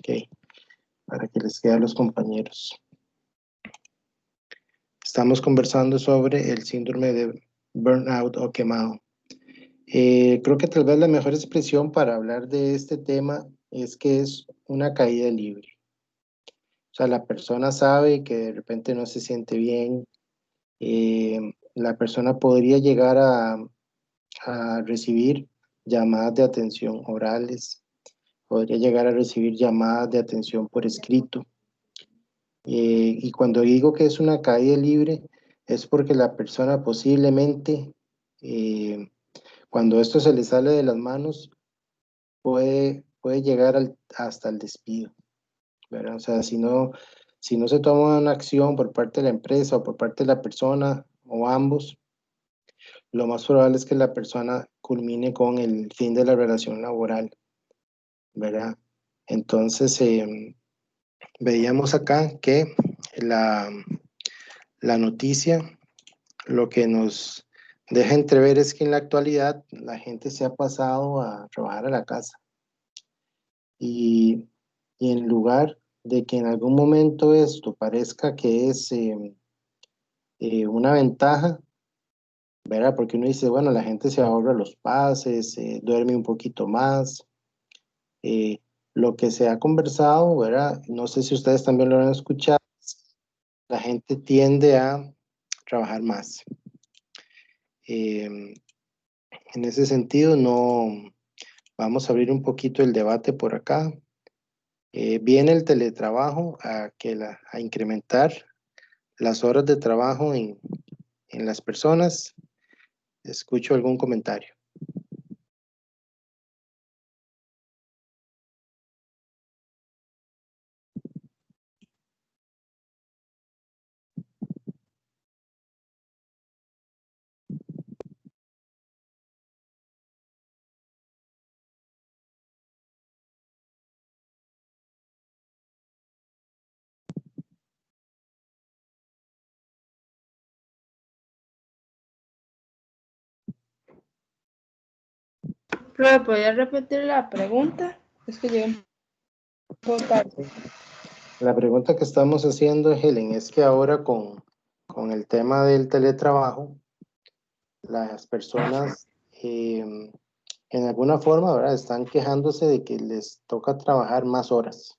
Ok, para que les quede a los compañeros. Estamos conversando sobre el síndrome de burnout o quemado. Creo que tal vez la mejor expresión para hablar de este tema es que es una caída libre. O sea, la persona sabe que de repente no se siente bien. La persona podría llegar a recibir llamadas de atención orales, podría llegar a recibir llamadas de atención por escrito. Y cuando digo que es una caída libre, es porque la persona posiblemente, cuando esto se le sale de las manos, puede llegar hasta el despido, ¿verdad? O sea, si no se toma una acción por parte de la empresa o por parte de la persona o ambos, lo más probable es que la persona culmine con el fin de la relación laboral, ¿verdad? Entonces, veíamos acá que la, la noticia lo que nos deja entrever es que en la actualidad la gente se ha pasado a trabajar a la casa y, y en lugar de que en algún momento esto parezca que es una ventaja, ¿verdad? Porque uno dice, bueno, la gente se ahorra los pases, duerme un poquito más. eh, lo que se ha conversado, ¿verdad? No sé si ustedes también lo han escuchado, la gente tiende a trabajar más. En ese sentido, no vamos a abrir un poquito el debate por acá. Viene el teletrabajo a incrementar las horas de trabajo en las personas. Escucho algún comentario. Profe, ¿podría repetir la pregunta? Es que llegué un poco tarde. La pregunta que estamos haciendo, Helen, es que ahora con el tema del teletrabajo, las personas en alguna forma, ¿verdad? Están quejándose de que les toca trabajar más horas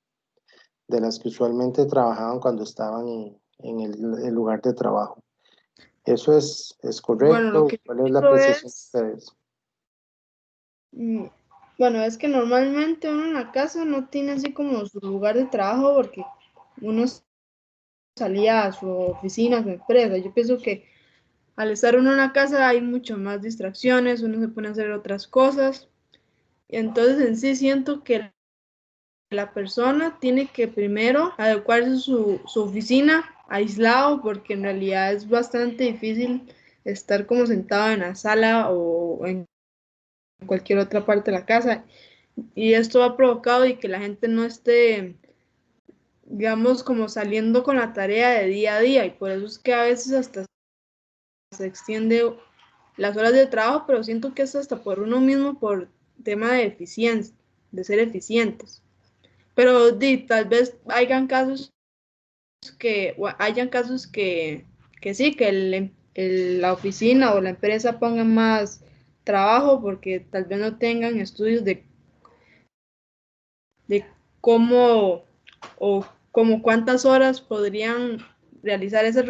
de las que usualmente trabajaban cuando estaban en el lugar de trabajo. ¿Eso es Bueno, lo correcto? que ¿Cuál es la digo apreciación es, de ustedes? bueno, es que normalmente uno en la casa no tiene así como su lugar de trabajo porque uno salía a su oficina, a su empresa. Yo pienso que al estar uno en la casa hay mucho más distracciones, uno se pone a hacer otras cosas. Y entonces en sí siento que la persona tiene que primero adecuarse su oficina aislado porque en realidad es bastante difícil estar como sentado en la sala o en cualquier otra parte de la casa. Y esto ha provocado y que la gente no esté, digamos, como saliendo con la tarea de día a día. Y por eso es que a veces hasta se extiende las horas de trabajo, pero siento que es hasta por uno mismo, por tema de eficiencia, de ser eficientes. Pero tal vez hayan casos que sí, que la oficina o la empresa pongan más trabajo porque tal vez no tengan estudios de cómo o como cuántas horas podrían realizar esas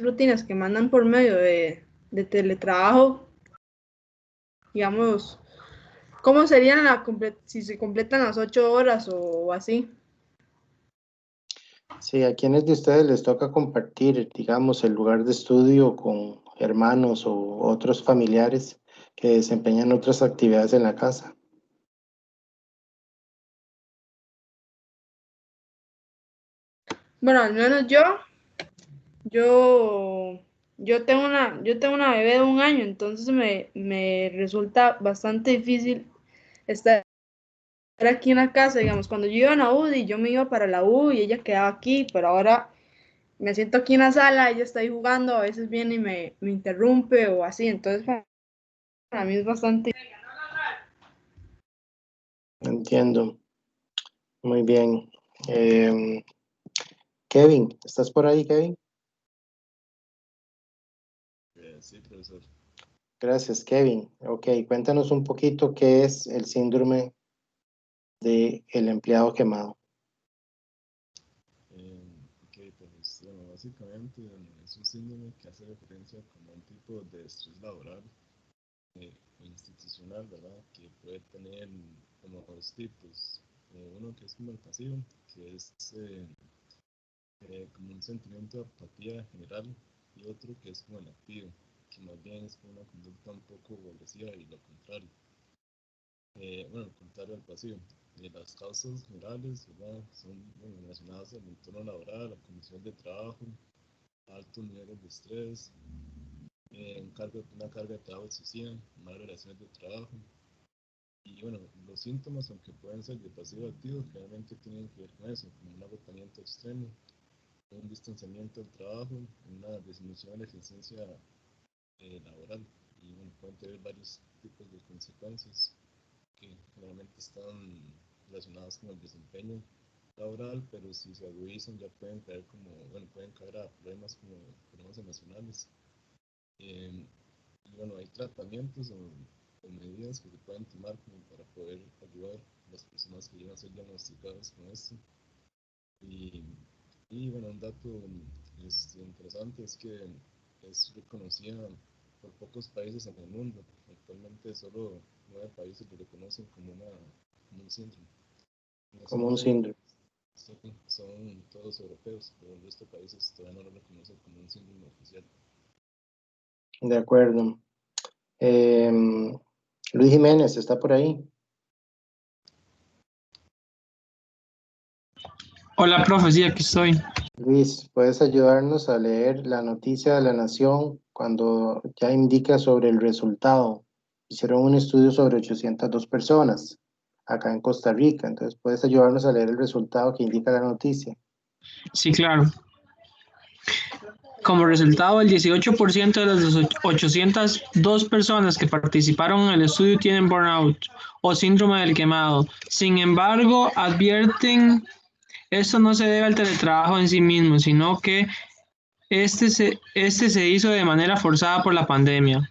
rutinas que mandan por medio de teletrabajo, digamos, cómo serían si se completan las 8 horas o así. Sí, ¿a quiénes de ustedes les toca compartir, digamos, el lugar de estudio con hermanos o otros familiares que desempeñan otras actividades en la casa? Bueno, al menos yo, yo tengo una bebé de 1 año, entonces me resulta bastante difícil estar aquí en la casa, digamos, cuando yo iba a la UDI, yo me iba para la U y ella quedaba aquí, pero ahora me siento aquí en la sala, ella está ahí jugando, a veces viene y me interrumpe o así, entonces para mí es bastante. Entiendo. Muy bien. Kevin, ¿estás por ahí, Kevin? Sí, profesor. Gracias, Kevin. Ok, cuéntanos un poquito qué es el síndrome del empleado quemado. Ok, pues bueno, básicamente es un síndrome que hace referencia como a un tipo de estrés laboral o institucional, ¿verdad? Que puede tener como dos tipos. Uno que es como el pasivo, que es como un sentimiento de apatía general, y otro que es como el activo, que más bien es como una conducta un poco agresiva y lo contrario. Bueno, el contrario al pasivo. Las causas generales, ¿verdad? Son bueno, relacionadas al entorno laboral, la condición de trabajo, altos niveles de estrés, una carga de trabajo excesiva, malas relaciones de trabajo. Y bueno, los síntomas, aunque pueden ser de pasivo activo, generalmente tienen que ver con eso, como un agotamiento extremo, un distanciamiento del trabajo, una disminución de la eficiencia laboral. Y bueno, pueden tener varios tipos de consecuencias que generalmente están relacionadas con el desempeño laboral, pero si se agudizan ya pueden caer como, bueno, pueden caer a problemas como problemas emocionales. Y bueno, hay tratamientos o medidas que se pueden tomar como para poder ayudar a las personas que llegan a ser diagnosticadas con esto. Y, y bueno, un dato interesante es que es reconocida por pocos países en el mundo. Actualmente solo 9 países lo reconocen como un síndrome. Como un síndrome. Son todos europeos, pero el resto de países todavía no lo reconocen como un síndrome oficial. De acuerdo. Luis Jiménez, ¿está por ahí? Hola, profe, sí, aquí estoy. Luis, ¿puedes ayudarnos a leer la noticia de La Nación cuando ya indica sobre el resultado? Hicieron un estudio sobre 802 personas acá en Costa Rica, entonces puedes ayudarnos a leer el resultado que indica la noticia. Sí, claro. Como resultado, el 18% de las 802 personas que participaron en el estudio tienen burnout o síndrome del quemado. Sin embargo, advierten, esto no se debe al teletrabajo en sí mismo, sino que este se hizo de manera forzada por la pandemia.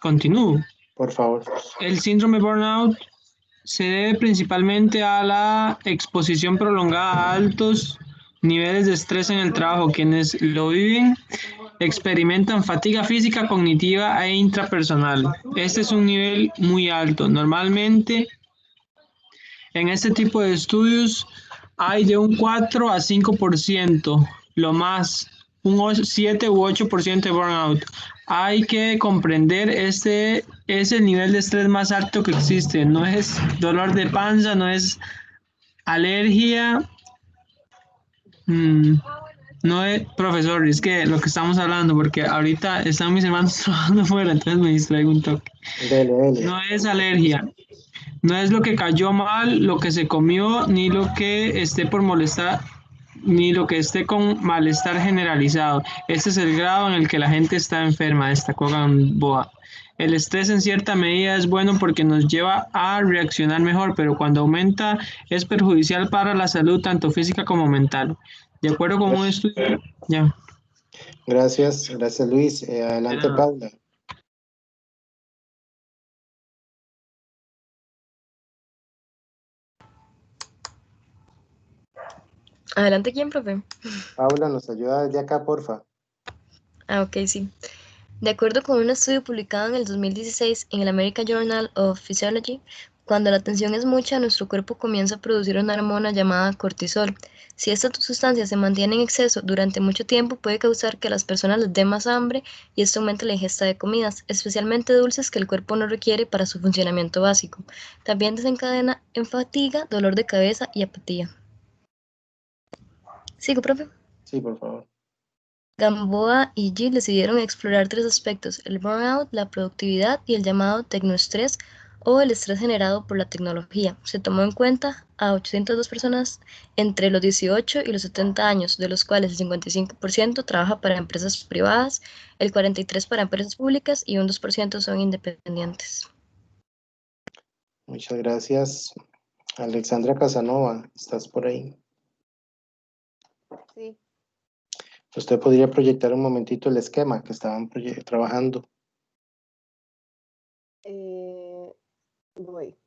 Continúo. Por favor. El síndrome burnout se debe principalmente a la exposición prolongada a altos niveles de estrés en el trabajo. Quienes lo viven experimentan fatiga física, cognitiva e intrapersonal. Este es un nivel muy alto. Normalmente en este tipo de estudios hay de un 4 a 5%, lo más un 7 u 8% de burnout. Hay que comprender este es el nivel de estrés más alto que existe. No es dolor de panza, no es alergia. No es, profesor, es que lo que estamos hablando, porque ahorita están mis hermanos trabajando fuera, entonces me distraigo un toque. Dele, dele. No es alergia, no es lo que cayó mal, lo que se comió, ni lo que esté por molestar, ni lo que esté con malestar generalizado. Este es el grado en el que la gente está enferma, destacó Gamboa. El estrés en cierta medida es bueno porque nos lleva a reaccionar mejor, pero cuando aumenta es perjudicial para la salud tanto física como mental. De acuerdo con un estudio, ya. Gracias, gracias Luis. Adelante, Paula. Adelante, ¿quién, profe? Paula, ¿nos ayuda desde acá, porfa? Ok, sí. De acuerdo con un estudio publicado en el 2016 en el American Journal of Physiology, cuando la tensión es mucha, nuestro cuerpo comienza a producir una hormona llamada cortisol. Si esta sustancia se mantiene en exceso durante mucho tiempo, puede causar que a las personas les dé más hambre y esto aumenta la ingesta de comidas, especialmente dulces que el cuerpo no requiere para su funcionamiento básico. También desencadena en fatiga, dolor de cabeza y apatía. ¿Sigo, profe? Sí, por favor. Gamboa y Gill decidieron explorar tres aspectos: el burnout, la productividad y el llamado tecnoestrés o el estrés generado por la tecnología. Se tomó en cuenta a 802 personas entre los 18 y los 70 años, de los cuales el 55% trabaja para empresas privadas, el 43% para empresas públicas y un 2% son independientes. Muchas gracias. Alexandra Casanova, ¿estás por ahí? Sí. Usted podría proyectar un momentito el esquema que estaban trabajando. Voy.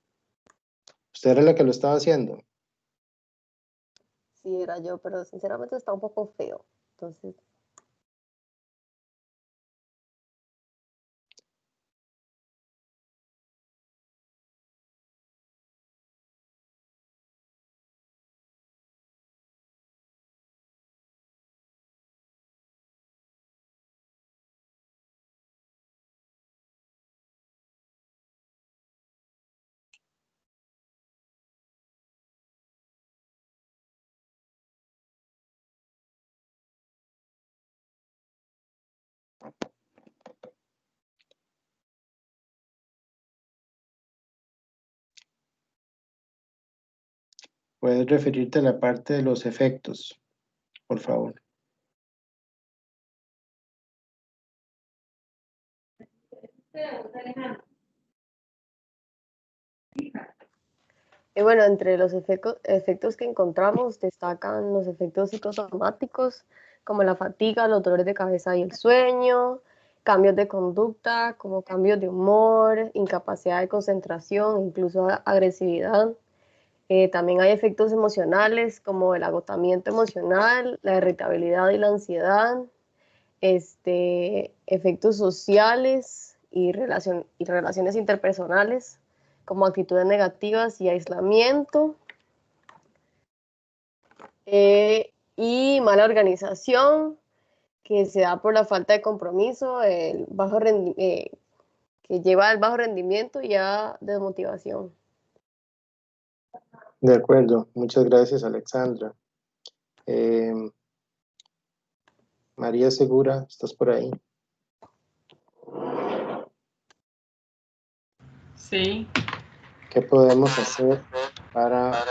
¿Usted era la que lo estaba haciendo? Sí, era yo, pero sinceramente está un poco feo. Entonces, Puedes referirte a la parte de los efectos, por favor. bueno, entre los efectos que encontramos destacan los efectos psicosomáticos, como la fatiga, los dolores de cabeza y el sueño, cambios de conducta, como cambios de humor, incapacidad de concentración, incluso agresividad. También hay efectos emocionales, como el agotamiento emocional, la irritabilidad y la ansiedad, efectos sociales y relaciones interpersonales, como actitudes negativas y aislamiento, y mala organización, que se da por la falta de compromiso, que lleva al bajo rendimiento y a desmotivación. De acuerdo, muchas gracias, Alexandra. María Segura, ¿estás por ahí? Sí. ¿Qué podemos hacer para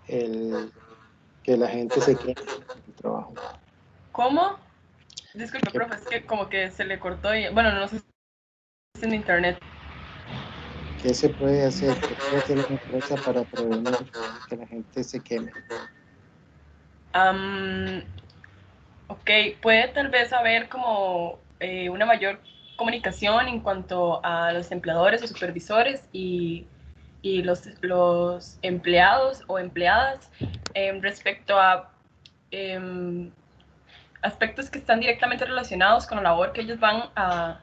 que la gente se quede en el trabajo? ¿Cómo? Disculpe, profe, es que como que se le cortó y, bueno, no sé si es en internet. ¿Qué se puede hacer? ¿Qué puede hacer una empresa para prevenir que la gente se queme? Ok, puede tal vez haber como una mayor comunicación en cuanto a los empleadores o supervisores y los empleados o empleadas respecto a aspectos que están directamente relacionados con la labor que ellos van a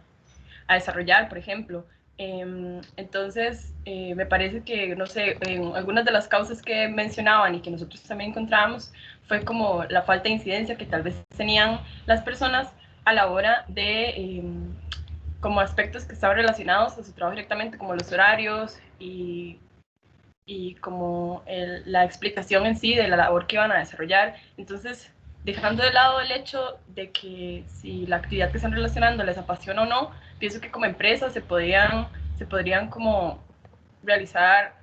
desarrollar, por ejemplo. Entonces, me parece que, no sé, en algunas de las causas que mencionaban y que nosotros también encontramos fue como la falta de incidencia que tal vez tenían las personas a la hora de como aspectos que estaban relacionados a su trabajo directamente, como los horarios y como la explicación en sí de la labor que iban a desarrollar. Entonces, dejando de lado el hecho de que si la actividad que están relacionando les apasiona o no, pienso que como empresas se podrían como realizar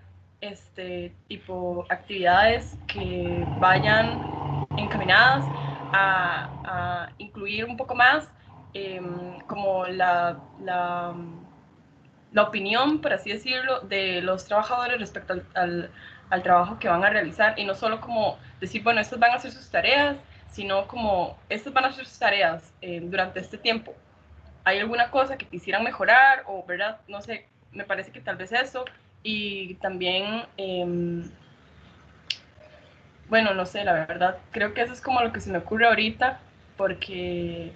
tipo actividades que vayan encaminadas a incluir un poco más como la opinión, por así decirlo, de los trabajadores respecto al trabajo que van a realizar y no solo como decir, bueno, estos van a hacer sus tareas, sino como estos van a hacer sus tareas durante este tiempo. ¿Hay alguna cosa que quisieran mejorar o, verdad? No sé, me parece que tal vez eso. Y también, bueno, no sé, la verdad, creo que eso es como lo que se me ocurre ahorita, porque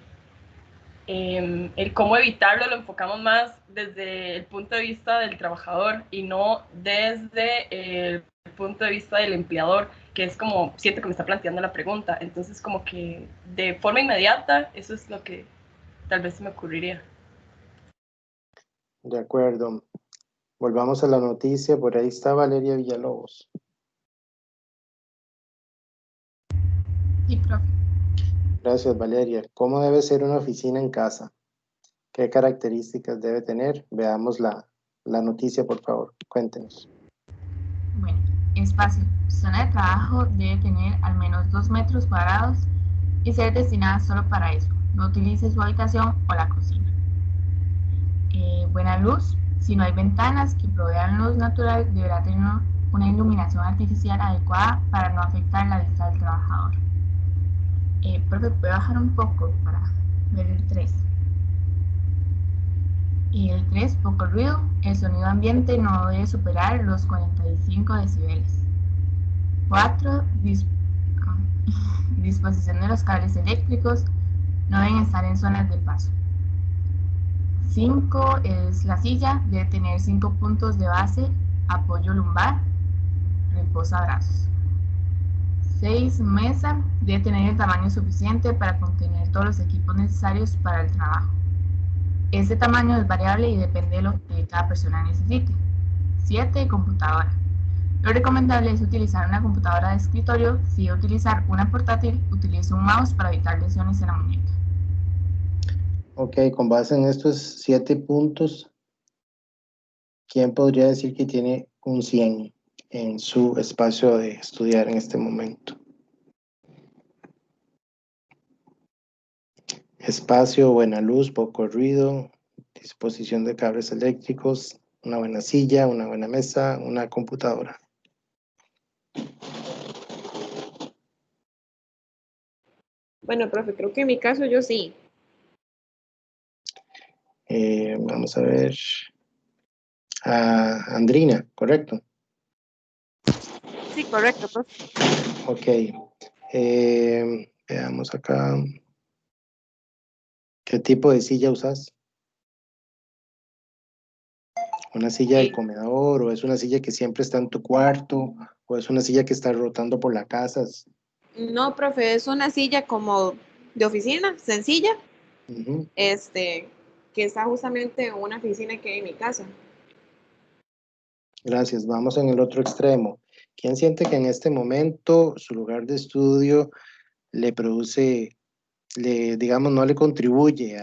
el cómo evitarlo lo enfocamos más desde el punto de vista del trabajador y no desde el punto de vista del empleador, que es como siento que me está planteando la pregunta. Entonces, como que de forma inmediata, eso es lo que tal vez se me ocurriría. De acuerdo. Volvamos a la noticia. Por ahí está Valeria Villalobos. Sí, profe. Gracias, Valeria. ¿Cómo debe ser una oficina en casa? ¿Qué características debe tener? Veamos la noticia, por favor. Cuéntenos. Bueno, es fácil. Zona de trabajo debe tener al menos 2 metros cuadrados y ser destinada solo para eso. No utilice su habitación o la cocina. Buena luz, Si no hay ventanas que provean luz natural, deberá tener una iluminación artificial adecuada para no afectar la vista del trabajador. Profe, ¿puede bajar un poco para ver el 3? Y el 3, poco ruido. El sonido ambiente no debe superar los 45 decibeles. 4, disposición de los cables eléctricos. No deben estar en zonas de paso. 5 es la silla. Debe tener 5 puntos de base, apoyo lumbar, reposabrazos. 6, mesa. Debe tener el tamaño suficiente para contener todos los equipos necesarios para el trabajo. Este tamaño es variable y depende de lo que cada persona necesite. 7, computadora. Lo recomendable es utilizar una computadora de escritorio. Si utilizar una portátil, utilice un mouse para evitar lesiones en la muñeca. Ok, con base en estos 7 puntos, ¿quién podría decir que tiene un 100 en su espacio de estudiar en este momento? Espacio, buena luz, poco ruido, disposición de cables eléctricos, una buena silla, una buena mesa, una computadora. Bueno, profe, creo que en mi caso yo sí. Vamos a ver. Andrina, ¿correcto? Sí, correcto, profe. Ok. Veamos acá. ¿Qué tipo de silla usas? ¿Una silla del comedor o es una silla que siempre está en tu cuarto o es una silla que está rotando por la casa? No, profe, es una silla como de oficina, sencilla, Ujú. que está justamente en una oficina que hay en mi casa. Gracias. Vamos en el otro extremo. ¿Quién siente que en este momento su lugar de estudio le produce, digamos, no le contribuye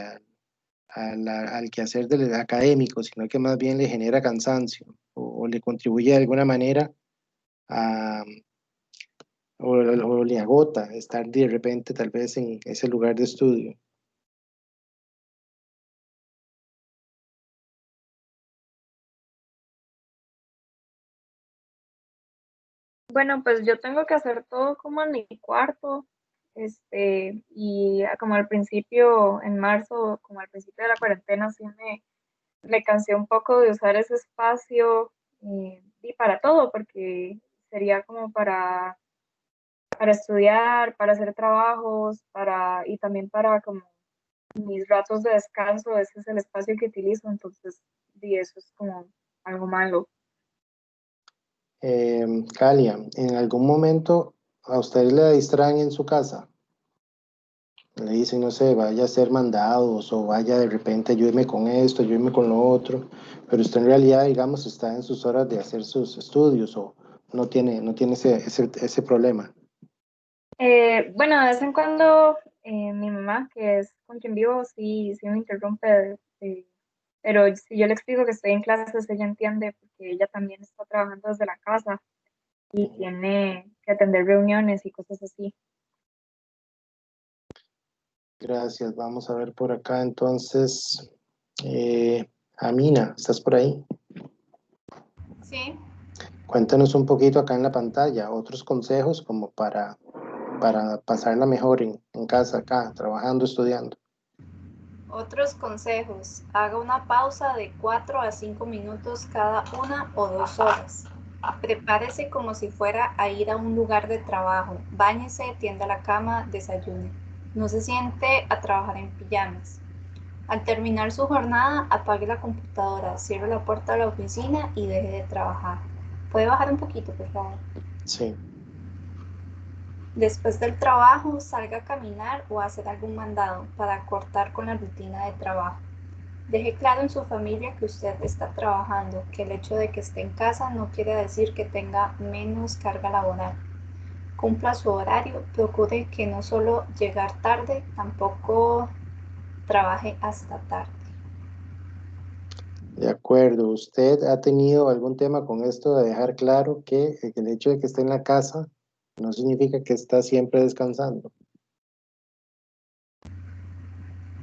al quehacer del académico, sino que más bien le genera cansancio o le contribuye de alguna manera a, o le agota estar de repente tal vez en ese lugar de estudio? Bueno, pues yo tengo que hacer todo como en mi cuarto, y como al principio, en marzo, como al principio de la cuarentena, sí me cansé un poco de usar ese espacio y para todo, porque sería como para estudiar, para hacer trabajos, y también para como mis ratos de descanso, ese es el espacio que utilizo, entonces, y eso es como algo malo. Calia, ¿en algún momento a usted le distraen en su casa? Le dicen, no sé, vaya a hacer mandados o vaya de repente ayúdeme con esto, ayúdeme con lo otro, pero usted en realidad, digamos, está en sus horas de hacer sus estudios o no tiene ese problema. Bueno, de vez en cuando mi mamá, que es con quien vivo, sí me interrumpe, pero si yo le explico que estoy en clases, ella entiende porque ella también está trabajando desde la casa y tiene que atender reuniones y cosas así. Gracias, vamos a ver por acá entonces. Amina, ¿estás por ahí? Sí. Cuéntanos un poquito acá en la pantalla, otros consejos como para pasarla mejor en casa, acá, trabajando, estudiando. Otros consejos. Haga una pausa de 4 a 5 minutos cada 1 o 2 horas. Prepárese como si fuera a ir a un lugar de trabajo. Báñese, tienda la cama, desayune. No se siente a trabajar en pijamas. Al terminar su jornada, apague la computadora, cierre la puerta de la oficina y deje de trabajar. ¿Puede bajar un poquito, por favor? Sí. Después del trabajo, salga a caminar o a hacer algún mandado para cortar con la rutina de trabajo. Deje claro en su familia que usted está trabajando, que el hecho de que esté en casa no quiere decir que tenga menos carga laboral. Cumpla su horario, procure que no solo llegar tarde, tampoco trabaje hasta tarde. De acuerdo. ¿Usted ha tenido algún tema con esto de dejar claro que el hecho de que esté en la casa no significa que está siempre descansando?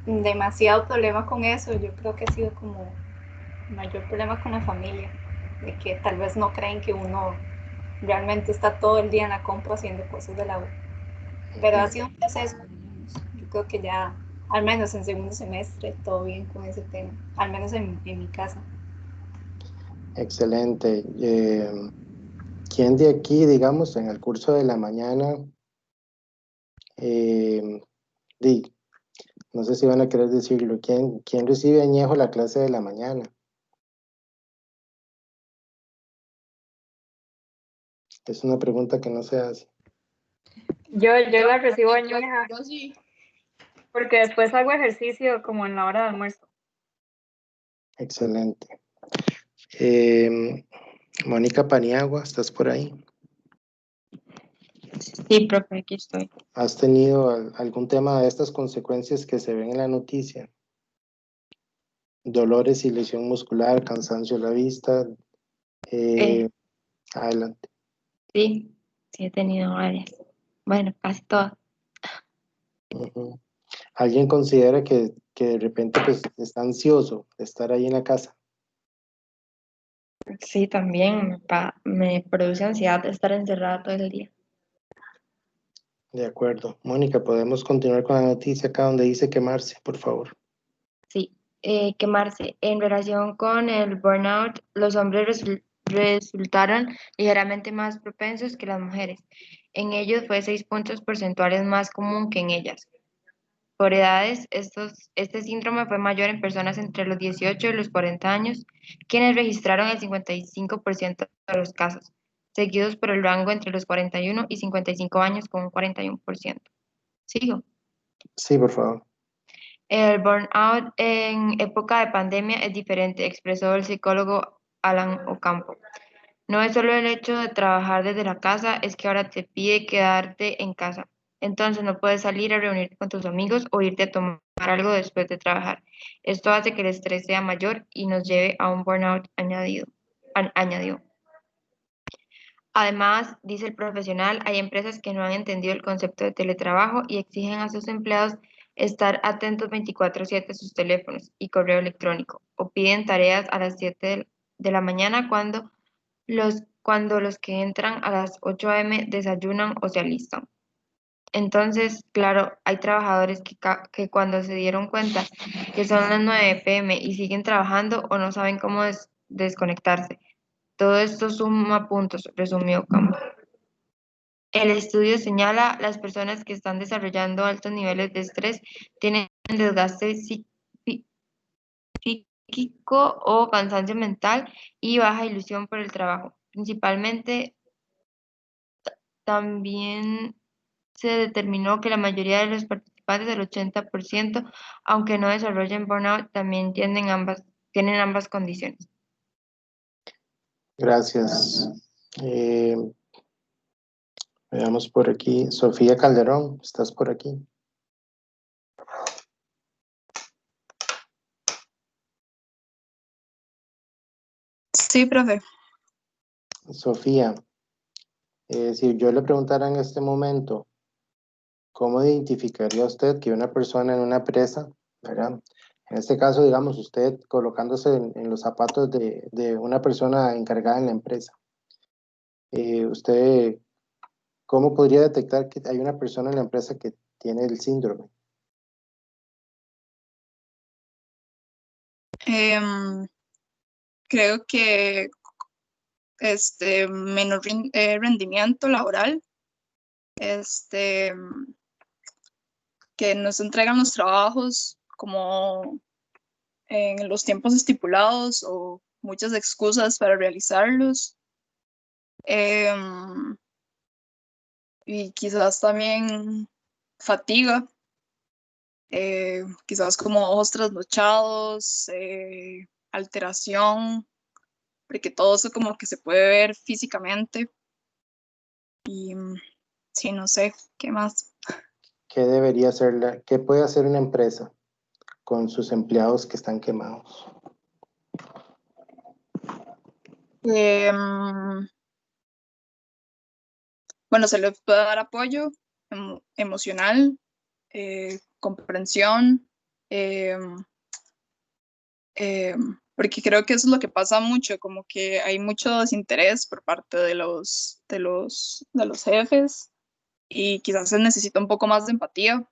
Demasiado problema con eso, yo creo que ha sido como mayor problema con la familia, de que tal vez no creen que uno realmente está todo el día en la compra haciendo cosas de la U. Pero ha sido un proceso. Yo creo que ya, al menos en segundo semestre, todo bien con ese tema, al menos en mi casa. Excelente. ¿Quién de aquí, digamos, en el curso de la mañana, eh, no sé si van a querer decirlo, ¿quién recibe añejo la clase de la mañana? Es una pregunta que no se hace. Yo la recibo añeja Yo sí. porque después hago ejercicio como en la hora de almuerzo. Excelente. Mónica Paniagua, ¿estás por ahí? Sí, profe, aquí estoy. ¿Has tenido algún tema de estas consecuencias que se ven en la noticia? Dolores y lesión muscular, cansancio a la vista. Adelante. Sí, he tenido varias. Bueno, casi todas. Ujú. ¿Alguien considera que de repente pues, está ansioso de estar ahí en la casa? Sí, también me produce ansiedad de estar encerrada todo el día. De acuerdo. Mónica, podemos continuar con la noticia acá donde dice quemarse, por favor. Sí, quemarse. En relación con el burnout, los hombres resultaron ligeramente más propensos que las mujeres. En ellos fue 6 puntos porcentuales más común que en ellas. Por edades, este síndrome fue mayor en personas entre los 18 y los 40 años, quienes registraron el 55% de los casos, seguidos por el rango entre los 41 y 55 años con un 41%. ¿Sigo? Sí, por favor. El burnout en época de pandemia es diferente, expresó el psicólogo Alan Ocampo. No es solo el hecho de trabajar desde la casa, es que ahora te pide quedarte en casa. Entonces no puedes salir a reunirte con tus amigos o irte a tomar algo después de trabajar. Esto hace que el estrés sea mayor y nos lleve a un burnout añadido. Además, dice el profesional, hay empresas que no han entendido el concepto de teletrabajo y exigen a sus empleados estar atentos 24/7 a sus teléfonos y correo electrónico, o piden tareas a las 7 de la mañana cuando los que entran a las 8 a.m. desayunan o se alistan. Entonces, claro, hay trabajadores que cuando se dieron cuenta que son las 9 p.m. y siguen trabajando o no saben cómo desconectarse. Todo esto suma puntos, resumió Campo. El estudio señala las personas que están desarrollando altos niveles de estrés tienen desgaste psíquico o cansancio mental y baja ilusión por el trabajo. Principalmente, también se determinó que la mayoría de los participantes, el 80%, aunque no desarrollen burnout, también tienen ambas condiciones. Gracias. Veamos por aquí. Sofía Calderón, ¿estás por aquí? Sí, profe. Sofía, si yo le preguntara en este momento, ¿cómo identificaría usted que una persona en una empresa, ¿verdad? En este caso, digamos, usted colocándose en los zapatos de una persona encargada en la empresa. ¿Usted cómo podría detectar que hay una persona en la empresa que tiene el síndrome? Creo que menor rendimiento laboral, que no se entregan los trabajos como en los tiempos estipulados o muchas excusas para realizarlos. Y quizás también fatiga, quizás como ojos trasnochados, alteración, porque todo eso como que se puede ver físicamente. Y sí, no sé, ¿qué más? ¿Qué debería hacer qué puede hacer una empresa con sus empleados que están quemados? Bueno, se les puede dar apoyo emocional, comprensión, porque creo que eso es lo que pasa mucho, como que hay mucho desinterés por parte de los jefes y quizás se necesita un poco más de empatía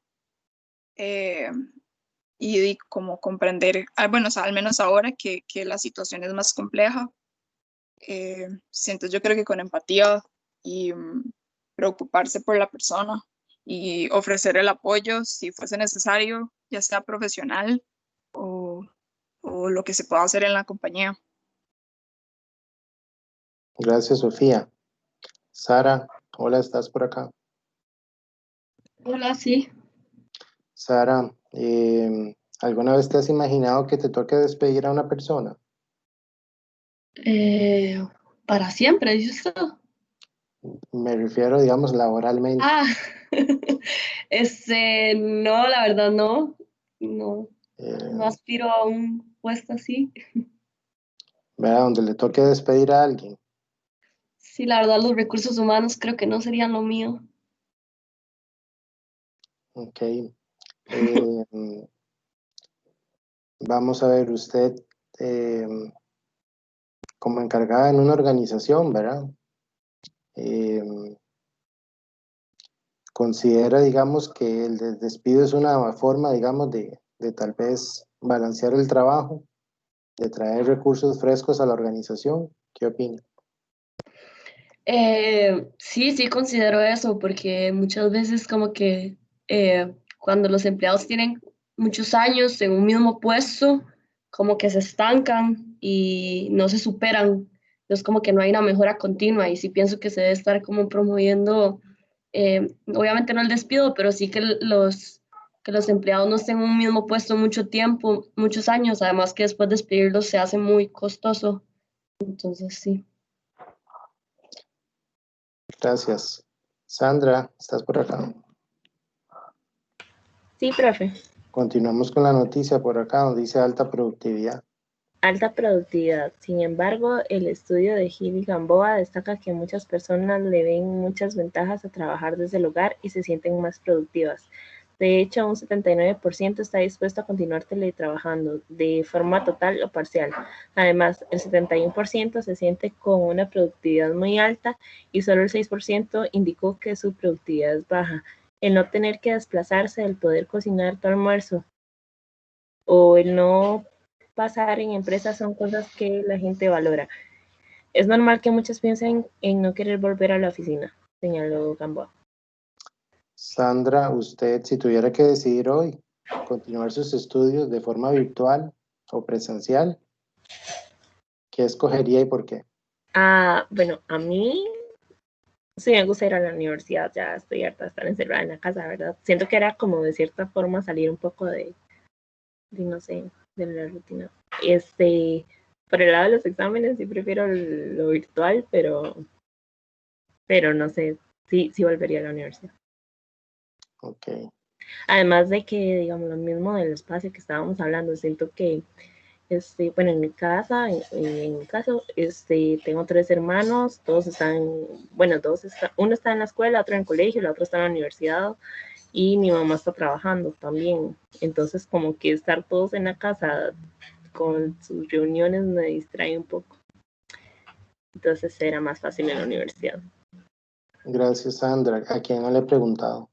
eh, y como comprender, bueno, o sea, al menos ahora que la situación es más compleja, siento yo creo que con empatía y preocuparse por la persona y ofrecer el apoyo si fuese necesario, ya sea profesional o lo que se pueda hacer en la compañía. Gracias, Sofía. Sara, hola, ¿estás por acá? Hola, sí. Sara, ¿alguna vez te has imaginado que te toque despedir a una persona? Para siempre, dices tú. Me refiero, digamos, laboralmente. Ah, no, la verdad no. No, no aspiro a un puesto así. ¿Verdad? Donde le toque despedir a alguien. Sí, la verdad, los recursos humanos creo que no serían lo mío. Ok. Vamos a ver, usted como encargada en una organización, ¿verdad? Considera, digamos, que el despido es una forma, digamos, de tal vez balancear el trabajo, de traer recursos frescos a la organización. ¿Qué opina? Sí, considero eso, porque muchas veces como que cuando los empleados tienen muchos años en un mismo puesto, como que se estancan y no se superan. Entonces como que no hay una mejora continua y sí pienso que se debe estar como promoviendo, obviamente no el despido, pero sí que que los empleados no estén en un mismo puesto mucho tiempo, muchos años, además que después despedirlos se hace muy costoso. Entonces sí. Gracias. Sandra, ¿estás por acá? Sí, profe. Continuamos con la noticia por acá, donde dice alta productividad. Alta productividad. Sin embargo, el estudio de Gil y Gamboa destaca que muchas personas le ven muchas ventajas a trabajar desde el hogar y se sienten más productivas. De hecho, un 79% está dispuesto a continuar teletrabajando de forma total o parcial. Además, el 71% se siente con una productividad muy alta y solo el 6% indicó que su productividad es baja. El no tener que desplazarse, el poder cocinar tu almuerzo o el no pasar en empresas son cosas que la gente valora. Es normal que muchos piensen en no querer volver a la oficina, señaló Gamboa. Sandra, usted, si tuviera que decidir hoy, continuar sus estudios de forma virtual o presencial, ¿qué escogería y por qué? Bueno, a mí sí me gusta ir a la universidad, ya estoy harta de estar encerrada en la casa, ¿verdad? Siento que era como de cierta forma salir un poco de no sé, de la rutina. Por el lado de los exámenes sí prefiero lo virtual, pero no sé, sí volvería a la universidad. Ok. Además de que, digamos, lo mismo del espacio que estábamos hablando, siento que, bueno, en mi casa, en mi caso, tengo 3 hermanos, todos están, bueno, uno está en la escuela, otro en el colegio, el otro está en la universidad, y mi mamá está trabajando también. Entonces, como que estar todos en la casa con sus reuniones me distrae un poco. Entonces, era más fácil en la universidad. Gracias, Sandra. ¿A quién no le he preguntado?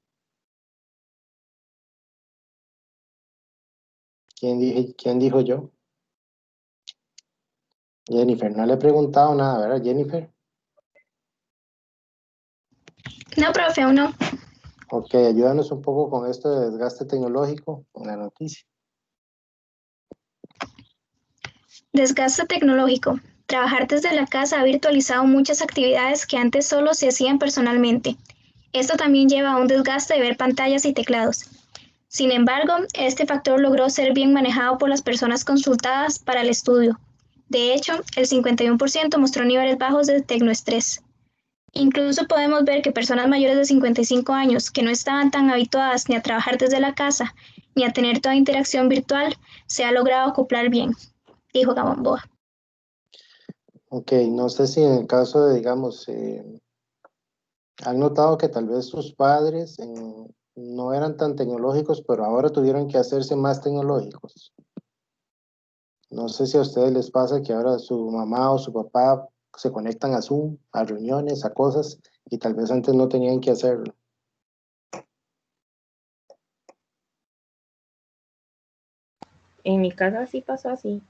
¿Quién dijo yo? Jennifer, no le he preguntado nada, ¿verdad, Jennifer? No, profe, aún no. Ok, ayúdanos un poco con esto de desgaste tecnológico en la noticia. Desgaste tecnológico. Trabajar desde la casa ha virtualizado muchas actividades que antes solo se hacían personalmente. Esto también lleva a un desgaste de ver pantallas y teclados. Sin embargo, este factor logró ser bien manejado por las personas consultadas para el estudio. De hecho, el 51% mostró niveles bajos de tecnoestrés. Incluso podemos ver que personas mayores de 55 años que no estaban tan habituadas ni a trabajar desde la casa ni a tener toda interacción virtual se ha logrado acoplar bien, dijo Gamboa. Ok, no sé si en el caso de, digamos, han notado que tal vez sus padres no eran tan tecnológicos, pero ahora tuvieron que hacerse más tecnológicos. No sé si a ustedes les pasa que ahora su mamá o su papá se conectan a Zoom, a reuniones, a cosas, y tal vez antes no tenían que hacerlo. En mi casa sí pasó así,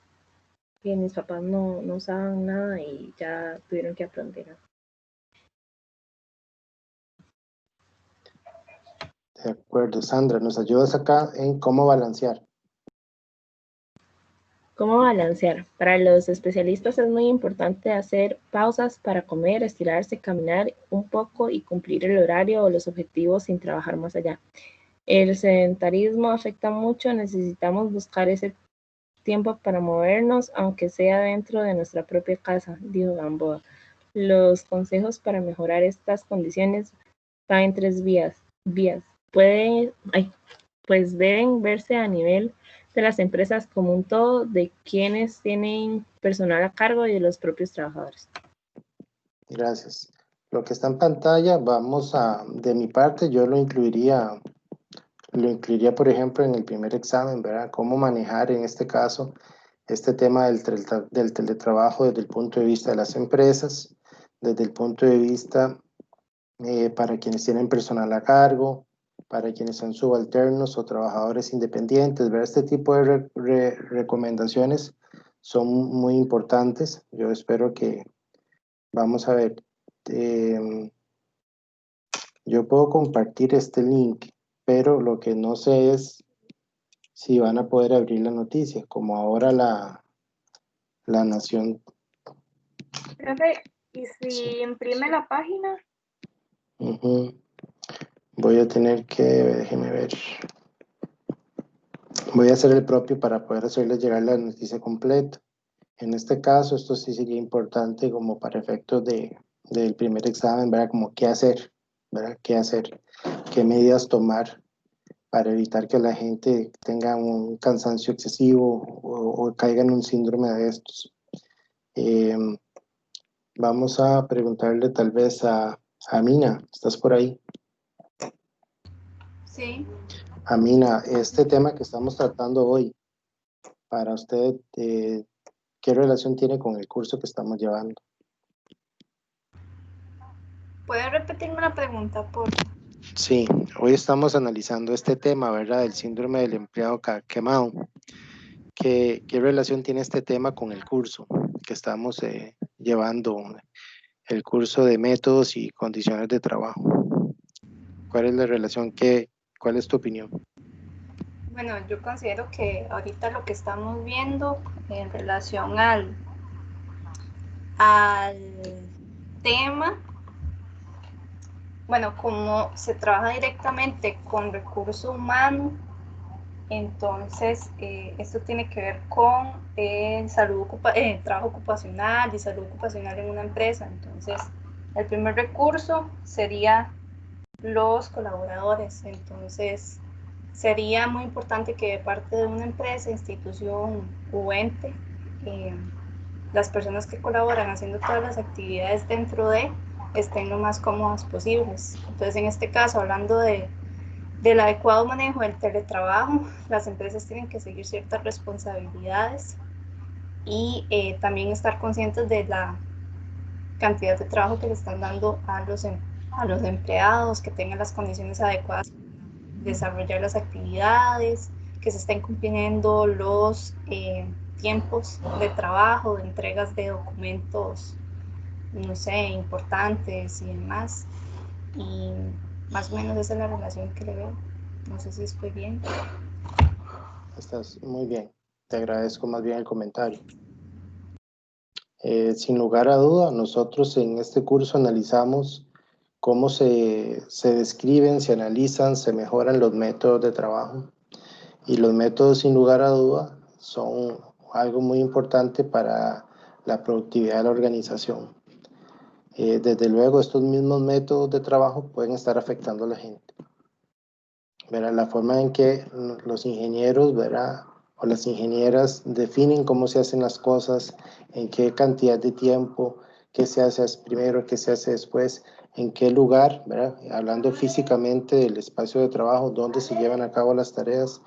que mis papás no usaban nada y ya tuvieron que aprender. De acuerdo, Sandra, ¿nos ayudas acá en cómo balancear? ¿Cómo balancear? Para los especialistas es muy importante hacer pausas para comer, estirarse, caminar un poco y cumplir el horario o los objetivos sin trabajar más allá. El sedentarismo afecta mucho, necesitamos buscar ese tiempo para movernos, aunque sea dentro de nuestra propia casa, dijo Gamboa. Los consejos para mejorar estas condiciones van en 3 vías. Pues deben verse a nivel de las empresas como un todo, de quienes tienen personal a cargo y de los propios trabajadores. Gracias. Lo que está en pantalla, de mi parte, yo lo incluiría, por ejemplo, en el primer examen, ¿verdad? Cómo manejar en este caso este tema del teletrabajo desde el punto de vista de las empresas, desde el punto de vista para quienes tienen personal a cargo, para quienes son subalternos o trabajadores independientes, ¿verdad? Este tipo de recomendaciones son muy importantes. Yo espero que, vamos a ver, yo puedo compartir este link, pero lo que no sé es si van a poder abrir la noticia, como ahora la Nación. Profe, ¿y si imprime la página? Voy a tener que, déjeme ver. Voy a hacer el propio para poder hacerles llegar la noticia completa. En este caso, esto sí sería importante como para efectos del primer examen, ¿verdad? Como qué hacer, ¿verdad? ¿Qué hacer? ¿Qué medidas tomar para evitar que la gente tenga un cansancio excesivo o caiga en un síndrome de estos? Vamos a preguntarle tal vez a Amina, ¿estás por ahí? Sí. Amina, este tema que estamos tratando hoy, para usted, ¿qué relación tiene con el curso que estamos llevando? ¿Puede repetirme la pregunta, por favor? Sí, hoy estamos analizando este tema, ¿verdad? Del síndrome del empleado quemado. ¿Qué relación tiene este tema con el curso que estamos llevando, el curso de métodos y condiciones de trabajo? ¿Cuál es la relación? ¿Cuál es tu opinión? Bueno, yo considero que ahorita lo que estamos viendo en relación al tema, bueno, como se trabaja directamente con recurso humano, entonces esto tiene que ver con trabajo ocupacional y salud ocupacional en una empresa. Entonces, el primer recurso sería los colaboradores. Entonces, sería muy importante que de parte de una empresa, institución u ente, las personas que colaboran haciendo todas las actividades dentro de estén lo más cómodas posibles. Entonces, en este caso, hablando del adecuado manejo del teletrabajo, las empresas tienen que seguir ciertas responsabilidades y también estar conscientes de la cantidad de trabajo que le están dando a los empleados, que tengan las condiciones adecuadas para desarrollar las actividades, que se estén cumpliendo los tiempos de trabajo, de entregas de documentos, no sé, importantes y demás. Y más o menos esa es la relación que le veo. No sé si estoy bien. Estás muy bien. Te agradezco más bien el comentario. Sin lugar a duda, nosotros en este curso analizamos cómo se describen, se analizan, se mejoran los métodos de trabajo. Y los métodos, sin lugar a duda, son algo muy importante para la productividad de la organización. Desde luego, estos mismos métodos de trabajo pueden estar afectando a la gente. ¿Verdad? La forma en que los ingenieros, ¿verdad? O las ingenieras definen cómo se hacen las cosas, en qué cantidad de tiempo, qué se hace primero, qué se hace después, en qué lugar, ¿verdad? Hablando físicamente del espacio de trabajo, dónde se llevan a cabo las tareas.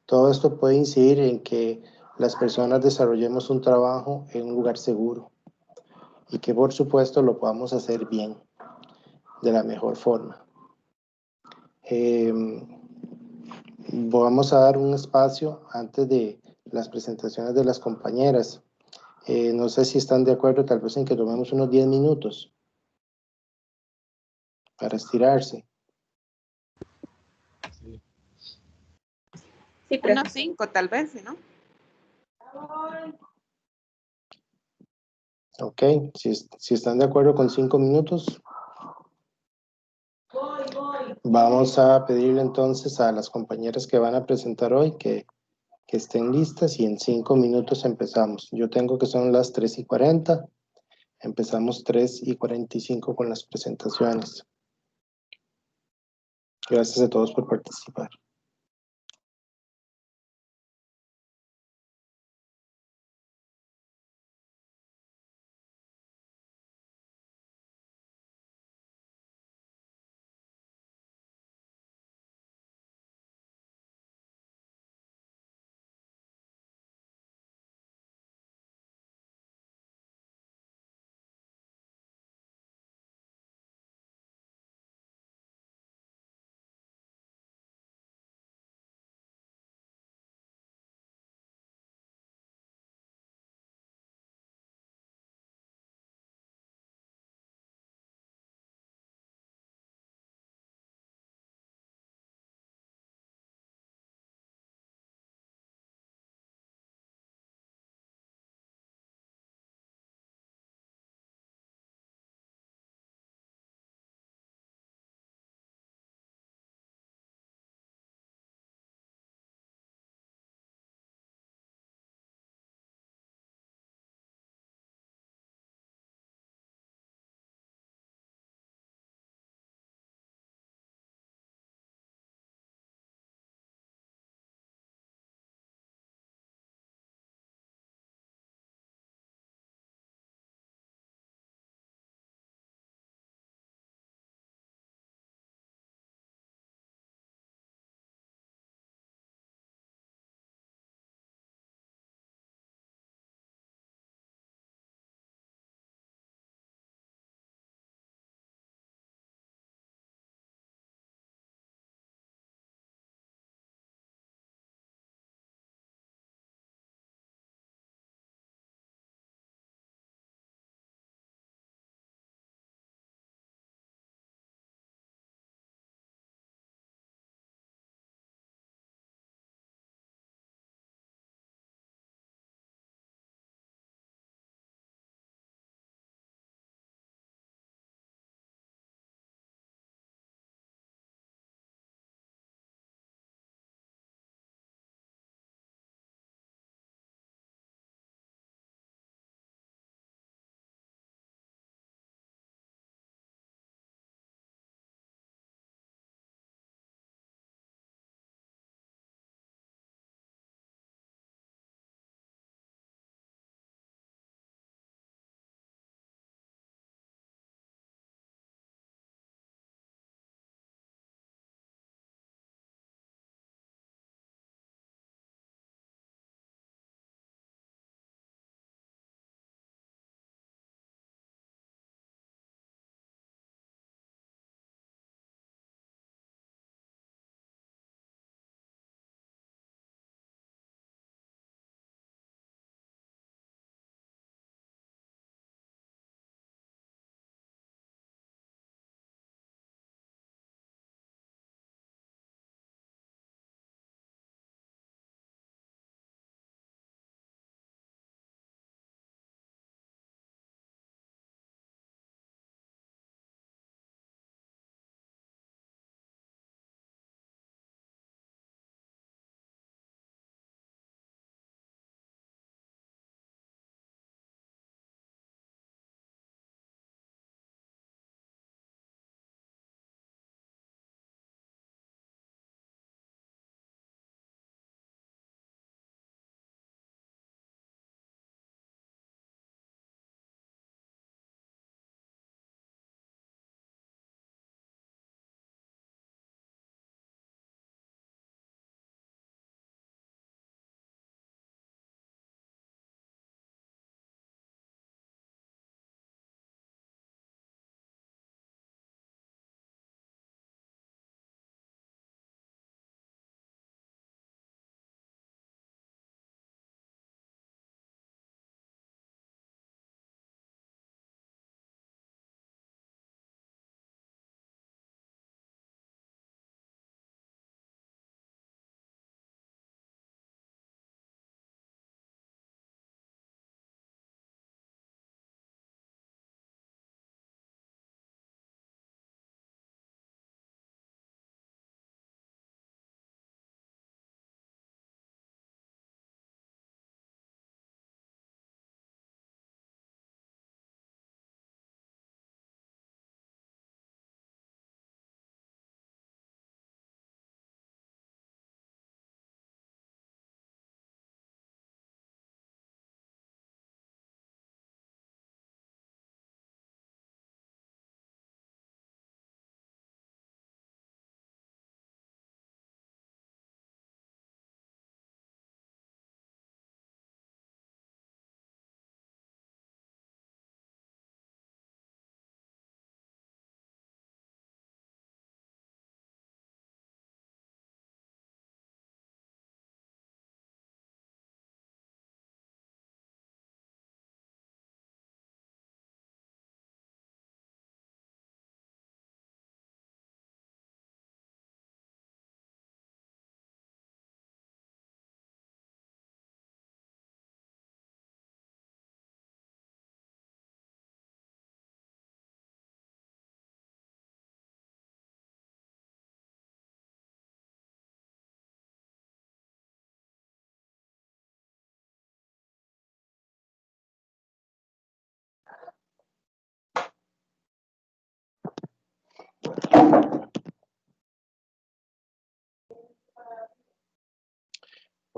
Todo esto puede incidir en que las personas desarrollemos un trabajo en un lugar seguro y que por supuesto lo podamos hacer bien, de la mejor forma. Vamos a dar un espacio antes de las presentaciones de las compañeras. No sé si están de acuerdo tal vez en que tomemos unos 10 minutos para estirarse. Sí. Sí, unos 5 tal vez, ¿no? Ok, si están de acuerdo con 5 minutos, vamos a pedirle entonces a las compañeras que van a presentar hoy que estén listas y en 5 minutos empezamos. Yo tengo que son las 3:40, empezamos 3:45 con las presentaciones. Gracias a todos por participar.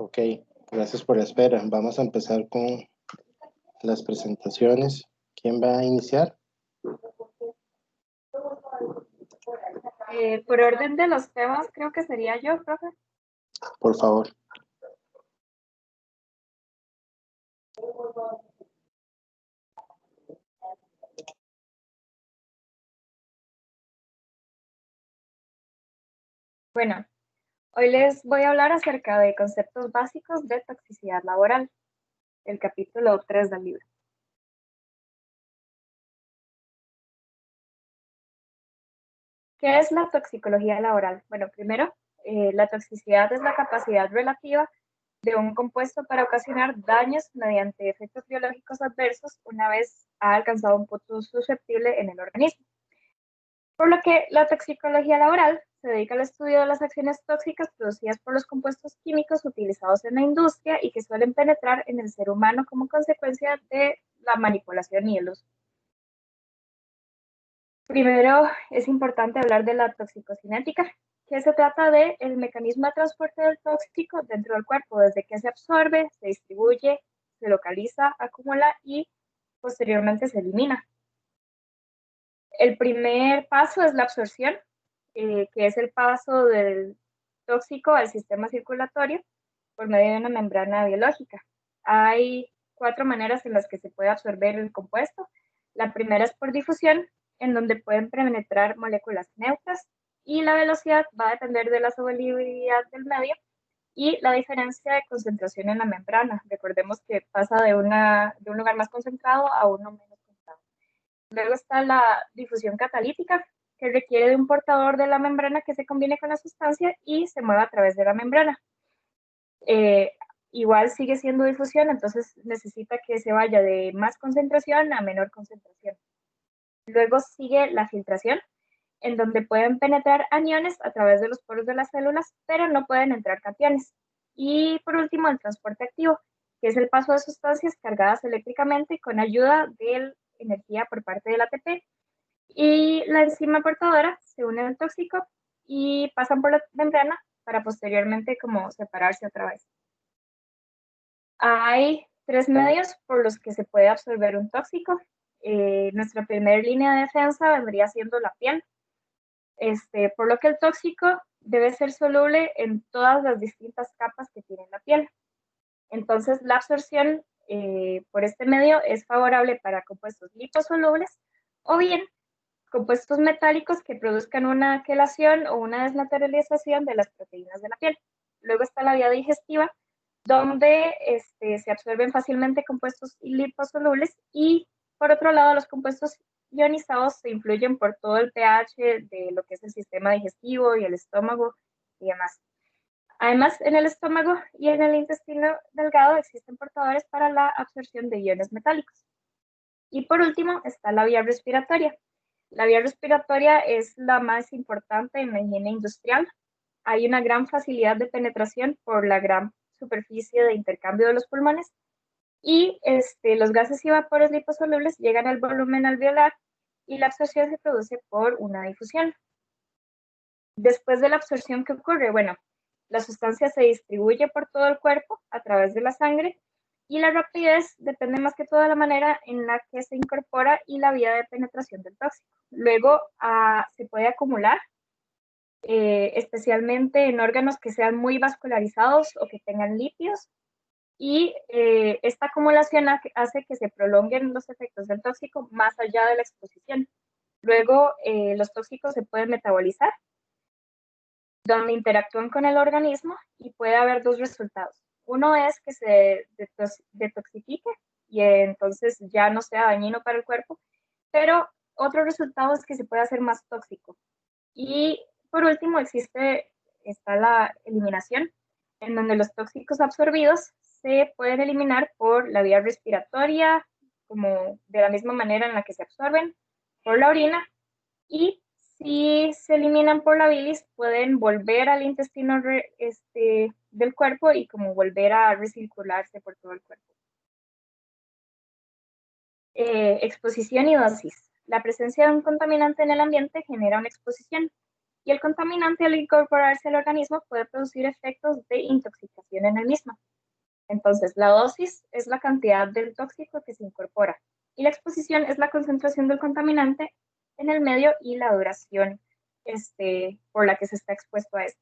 Ok, gracias por la espera. Vamos a empezar con las presentaciones. ¿Quién va a iniciar? Por orden de los temas, creo que sería yo, profe. Por favor. Bueno, hoy les voy a hablar acerca de conceptos básicos de toxicidad laboral, el capítulo 3 del libro. ¿Qué es la toxicología laboral? Bueno, primero, la toxicidad es la capacidad relativa de un compuesto para ocasionar daños mediante efectos biológicos adversos una vez ha alcanzado un punto susceptible en el organismo. Por lo que la toxicología laboral se dedica al estudio de las acciones tóxicas producidas por los compuestos químicos utilizados en la industria y que suelen penetrar en el ser humano como consecuencia de la manipulación y el uso. Primero, es importante hablar de la toxicocinética, que se trata del mecanismo de transporte del tóxico dentro del cuerpo, desde que se absorbe, se distribuye, se localiza, acumula y posteriormente se elimina. El primer paso es la absorción, que es el paso del tóxico al sistema circulatorio por medio de una membrana biológica. Hay 4 maneras en las que se puede absorber el compuesto. La primera es por difusión, en donde pueden penetrar moléculas neutras, y la velocidad va a depender de la solubilidad del medio y la diferencia de concentración en la membrana. Recordemos que pasa de un lugar más concentrado a uno menos concentrado. Luego está la difusión catalítica, que requiere de un portador de la membrana que se combine con la sustancia y se mueva a través de la membrana. Igual sigue siendo difusión, entonces necesita que se vaya de más concentración a menor concentración. Luego sigue la filtración, en donde pueden penetrar aniones a través de los poros de las células, pero no pueden entrar cationes. Y por último, el transporte activo, que es el paso de sustancias cargadas eléctricamente con ayuda de energía por parte del ATP. Y la enzima portadora se une al tóxico y pasan por la membrana para posteriormente como separarse otra vez. Hay 3 medios por los que se puede absorber un tóxico. Nuestra primera línea de defensa vendría siendo la piel, por lo que el tóxico debe ser soluble en todas las distintas capas que tiene la piel. Entonces, la absorción por este medio es favorable para compuestos liposolubles o bien compuestos metálicos que produzcan una quelación o una desnaturalización de las proteínas de la piel. Luego está la vía digestiva, donde se absorben fácilmente compuestos liposolubles, y por otro lado los compuestos ionizados se influyen por todo el pH de lo que es el sistema digestivo y el estómago y demás. Además, en el estómago y en el intestino delgado existen portadores para la absorción de iones metálicos. Y por último está la vía respiratoria. La vía respiratoria es la más importante en la higiene industrial. Hay una gran facilidad de penetración por la gran superficie de intercambio de los pulmones, y los gases y vapores liposolubles llegan al volumen alveolar y la absorción se produce por una difusión. Después de la absorción, ¿qué ocurre? Bueno, la sustancia se distribuye por todo el cuerpo a través de la sangre, y la rapidez depende más que todo de la manera en la que se incorpora y la vía de penetración del tóxico. Luego se puede acumular, especialmente en órganos que sean muy vascularizados o que tengan lípidos, y esta acumulación hace que se prolonguen los efectos del tóxico más allá de la exposición. Luego, los tóxicos se pueden metabolizar, donde interactúan con el organismo, y puede haber 2 resultados. Uno es que se detoxifique y entonces ya no sea dañino para el cuerpo, pero otro resultado es que se puede hacer más tóxico. Y por último está la eliminación, en donde los tóxicos absorbidos se pueden eliminar por la vía respiratoria, como de la misma manera en la que se absorben, por la orina, y si se eliminan por la bilis, pueden volver al intestino del cuerpo y como volver a recircularse por todo el cuerpo. Exposición y dosis. La presencia de un contaminante en el ambiente genera una exposición. Y el contaminante, al incorporarse al organismo, puede producir efectos de intoxicación en el mismo. Entonces, la dosis es la cantidad del tóxico que se incorpora y la exposición es la concentración del contaminante en el medio y la duración por la que se está expuesto a esto.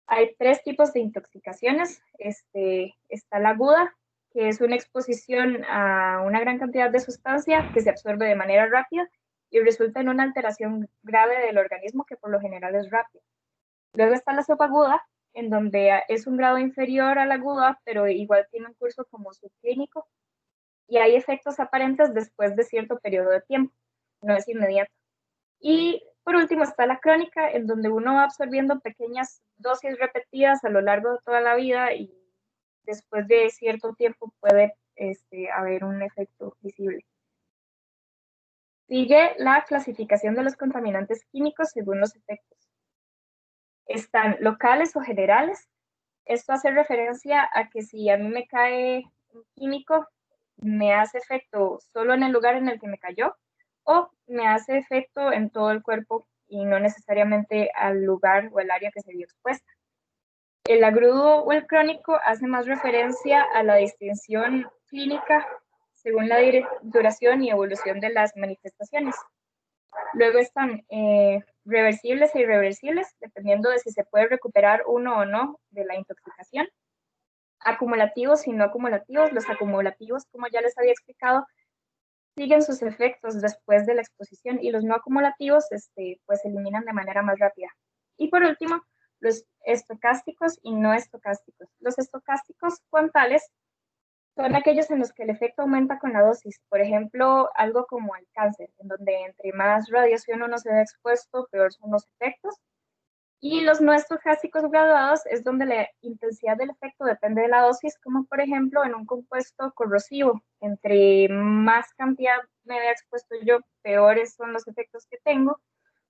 Hay 3 tipos de intoxicaciones. Está la aguda, que es una exposición a una gran cantidad de sustancia que se absorbe de manera rápida y resulta en una alteración grave del organismo que por lo general es rápida. Luego está la subaguda, en donde es un grado inferior a la aguda, pero igual tiene un curso como subclínico y hay efectos aparentes después de cierto periodo de tiempo, no es inmediato. Y por último está la crónica, en donde uno va absorbiendo pequeñas dosis repetidas a lo largo de toda la vida y después de cierto tiempo puede haber un efecto visible. Sigue la clasificación de los contaminantes químicos según los efectos. Están locales o generales. Esto hace referencia a que si a mí me cae un químico, me hace efecto solo en el lugar en el que me cayó o me hace efecto en todo el cuerpo y no necesariamente al lugar o el área que se vio expuesta. El agudo o el crónico hace más referencia a la distinción clínica según la duración y evolución de las manifestaciones. Luego están reversibles e irreversibles, dependiendo de si se puede recuperar uno o no de la intoxicación. Acumulativos y no acumulativos. Los acumulativos, como ya les había explicado, siguen sus efectos después de la exposición y los no acumulativos pues se eliminan de manera más rápida. Y por último, los estocásticos y no estocásticos. Los estocásticos cuantales son aquellos en los que el efecto aumenta con la dosis. Por ejemplo, algo como el cáncer, en donde entre más radiación uno se ve expuesto, peor son los efectos. Y los no estocásticos graduados es donde la intensidad del efecto depende de la dosis, como por ejemplo en un compuesto corrosivo. Entre más cantidad me vea expuesto yo, peores son los efectos que tengo.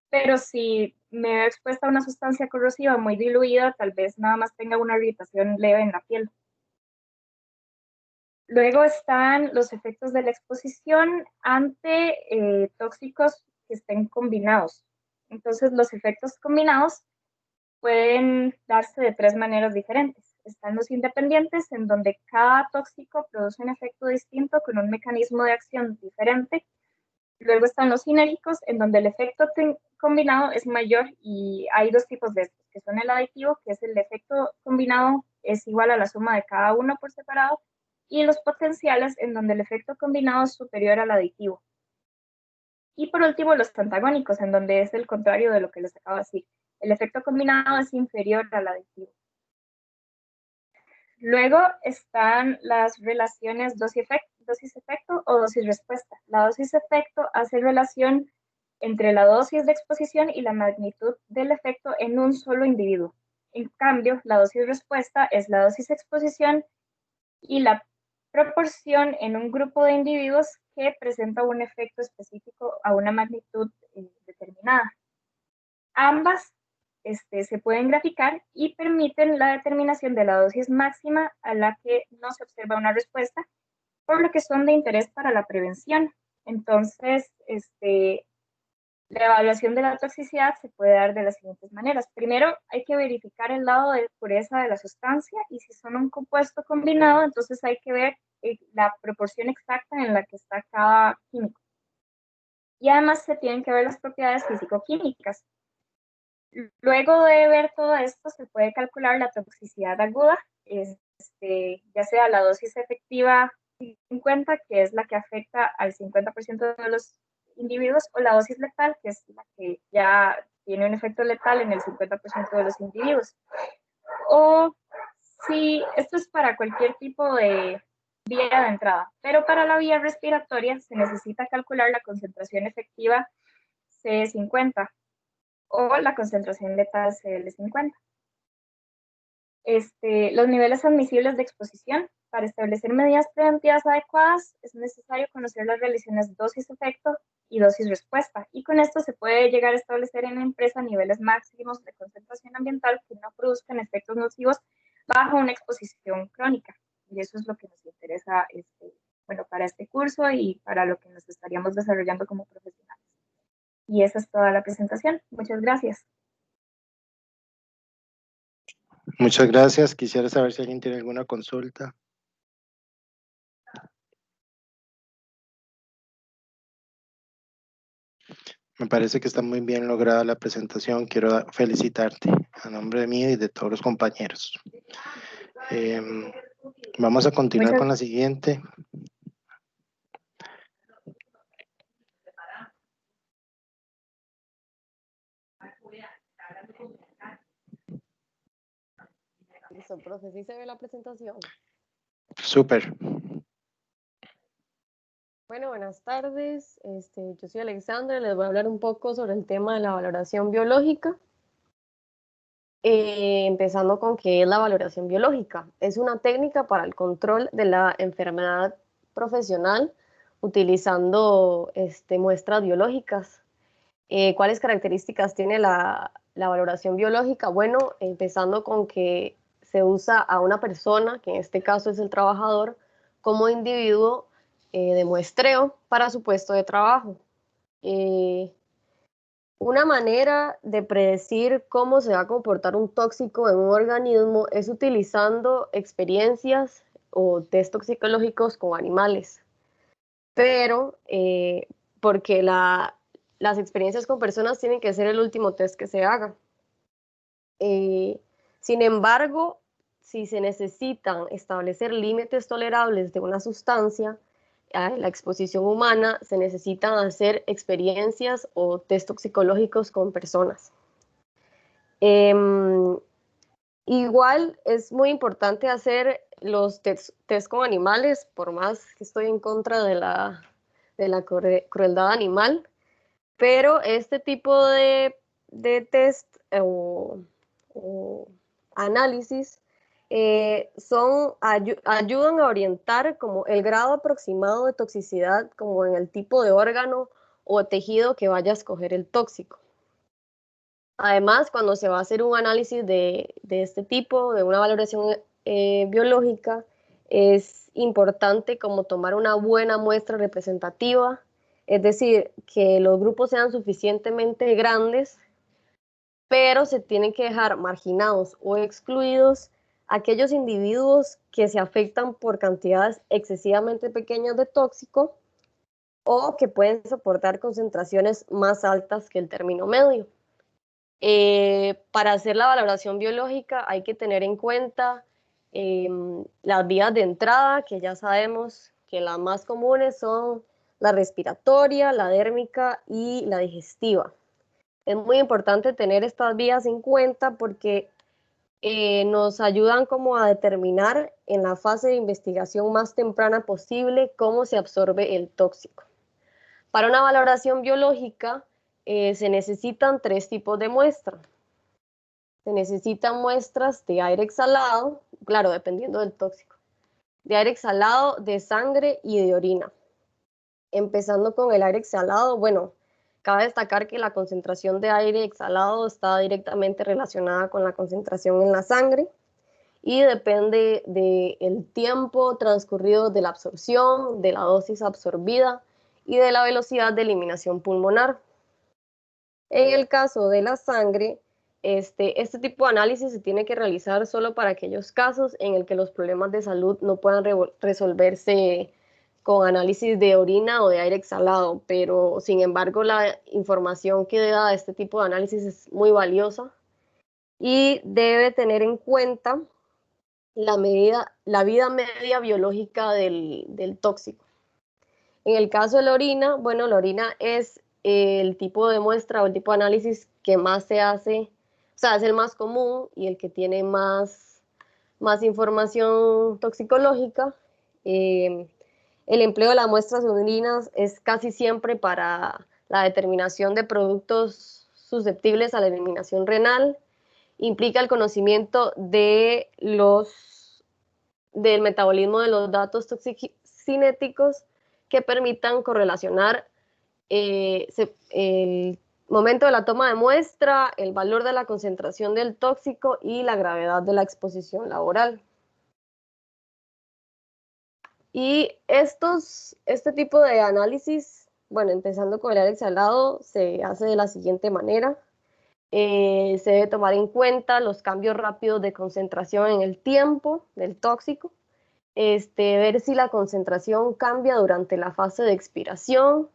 Pero si me veo expuesta a una sustancia corrosiva muy diluida, tal vez nada más tenga una irritación leve en la piel. Luego están los efectos de la exposición ante tóxicos que estén combinados. Entonces, los efectos combinados pueden darse de 3 maneras diferentes. Están los independientes, en donde cada tóxico produce un efecto distinto con un mecanismo de acción diferente. Luego están los sinérgicos, en donde el efecto combinado es mayor y hay 2 tipos de estos, que son el aditivo, que es el efecto combinado es igual a la suma de cada uno por separado, y los potenciales, en donde el efecto combinado es superior al aditivo. Y por último, los antagónicos, en donde es el contrario de lo que les acabo de decir. El efecto combinado es inferior al aditivo. Luego están las relaciones dosis-efecto o dosis-respuesta. La dosis-efecto hace relación entre la dosis de exposición y la magnitud del efecto en un solo individuo. En cambio, la dosis-respuesta es la dosis-exposición y la proporción en un grupo de individuos que presenta un efecto específico a una magnitud determinada. Ambas se pueden graficar y permiten la determinación de la dosis máxima a la que no se observa una respuesta, por lo que son de interés para la prevención. Entonces, la evaluación de la toxicidad se puede dar de las siguientes maneras. Primero, hay que verificar el grado de pureza de la sustancia y si son un compuesto combinado, entonces hay que ver la proporción exacta en la que está cada químico. Y además se tienen que ver las propiedades físico-químicas. Luego de ver todo esto, se puede calcular la toxicidad aguda, ya sea la dosis efectiva 50, que es la que afecta al 50% de los individuos, o la dosis letal, que es la que ya tiene un efecto letal en el 50% de los individuos. O si esto es para cualquier tipo de vía de entrada, pero para la vía respiratoria se necesita calcular la concentración efectiva C50 o la concentración letal CL50. Los niveles admisibles de exposición. Para establecer medidas preventivas adecuadas es necesario conocer las relaciones dosis-efecto y dosis-respuesta, y con esto se puede llegar a establecer en la empresa niveles máximos de concentración ambiental que no produzcan efectos nocivos bajo una exposición crónica, y eso es lo que nos interesa para este curso y para lo que nos estaríamos desarrollando como profesionales. Y esa es toda la presentación. Muchas gracias. Muchas gracias. Quisiera saber si alguien tiene alguna consulta. Me parece que está muy bien lograda la presentación. Quiero felicitarte a nombre mío y de todos los compañeros. Vamos a continuar con la siguiente. Listo, profe, ¿sí se ve la presentación? Súper. Bueno, buenas tardes. Yo soy Alexandra, les voy a hablar un poco sobre el tema de la valoración biológica. Empezando con qué es la valoración biológica. Es una técnica para el control de la enfermedad profesional utilizando muestras biológicas. ¿Cuáles características tiene la valoración biológica? Bueno, empezando con que se usa a una persona, que en este caso es el trabajador, como individuo de muestreo para su puesto de trabajo. Una manera de predecir cómo se va a comportar un tóxico en un organismo es utilizando experiencias o test toxicológicos con animales. Pero, porque las experiencias con personas tienen que ser el último test que se haga. Sin embargo, si se necesitan establecer límites tolerables de una sustancia, a la exposición humana, se necesitan hacer experiencias o test toxicológicos con personas. Igual es muy importante hacer los test con animales, por más que estoy en contra de la crueldad animal, pero este tipo de test o análisis ayudan a orientar como el grado aproximado de toxicidad como en el tipo de órgano o tejido que vaya a escoger el tóxico. Además, cuando se va a hacer un análisis de este tipo, de una valoración biológica, es importante como tomar una buena muestra representativa, es decir, que los grupos sean suficientemente grandes, pero se tienen que dejar marginados o excluidos aquellos individuos que se afectan por cantidades excesivamente pequeñas de tóxico o que pueden soportar concentraciones más altas que el término medio. Para hacer la valoración biológica hay que tener en cuenta las vías de entrada, que ya sabemos que las más comunes son la respiratoria, la dérmica y la digestiva. Es muy importante tener estas vías en cuenta porque nos ayudan como a determinar en la fase de investigación más temprana posible cómo se absorbe el tóxico. Para una valoración biológica se necesitan 3 tipos de muestras. Se necesitan muestras de aire exhalado, claro, dependiendo del tóxico, de aire exhalado, de sangre y de orina. Empezando con el aire exhalado, bueno, cabe destacar que la concentración de aire exhalado está directamente relacionada con la concentración en la sangre y depende del tiempo transcurrido de la absorción, de la dosis absorbida y de la velocidad de eliminación pulmonar. En el caso de la sangre, este tipo de análisis se tiene que realizar solo para aquellos casos en el que los problemas de salud no puedan resolverse con análisis de orina o de aire exhalado, pero sin embargo la información que da este tipo de análisis es muy valiosa y debe tener en cuenta la vida media biológica del tóxico. En el caso de la orina, bueno, la orina es el tipo de muestra o el tipo de análisis que más se hace, o sea, es el más común y el que tiene más información toxicológica. El empleo de las muestras urinas es casi siempre para la determinación de productos susceptibles a la eliminación renal. Implica el conocimiento del metabolismo de los datos toxicinéticos que permitan correlacionar el momento de la toma de muestra, el valor de la concentración del tóxico y la gravedad de la exposición laboral. Y este tipo de análisis Bueno, empezando con el aire exhalado, se hace de la siguiente manera. Se debe tomar en cuenta los cambios rápidos de concentración en el tiempo del tóxico. Ver si la concentración cambia durante la fase de expiración.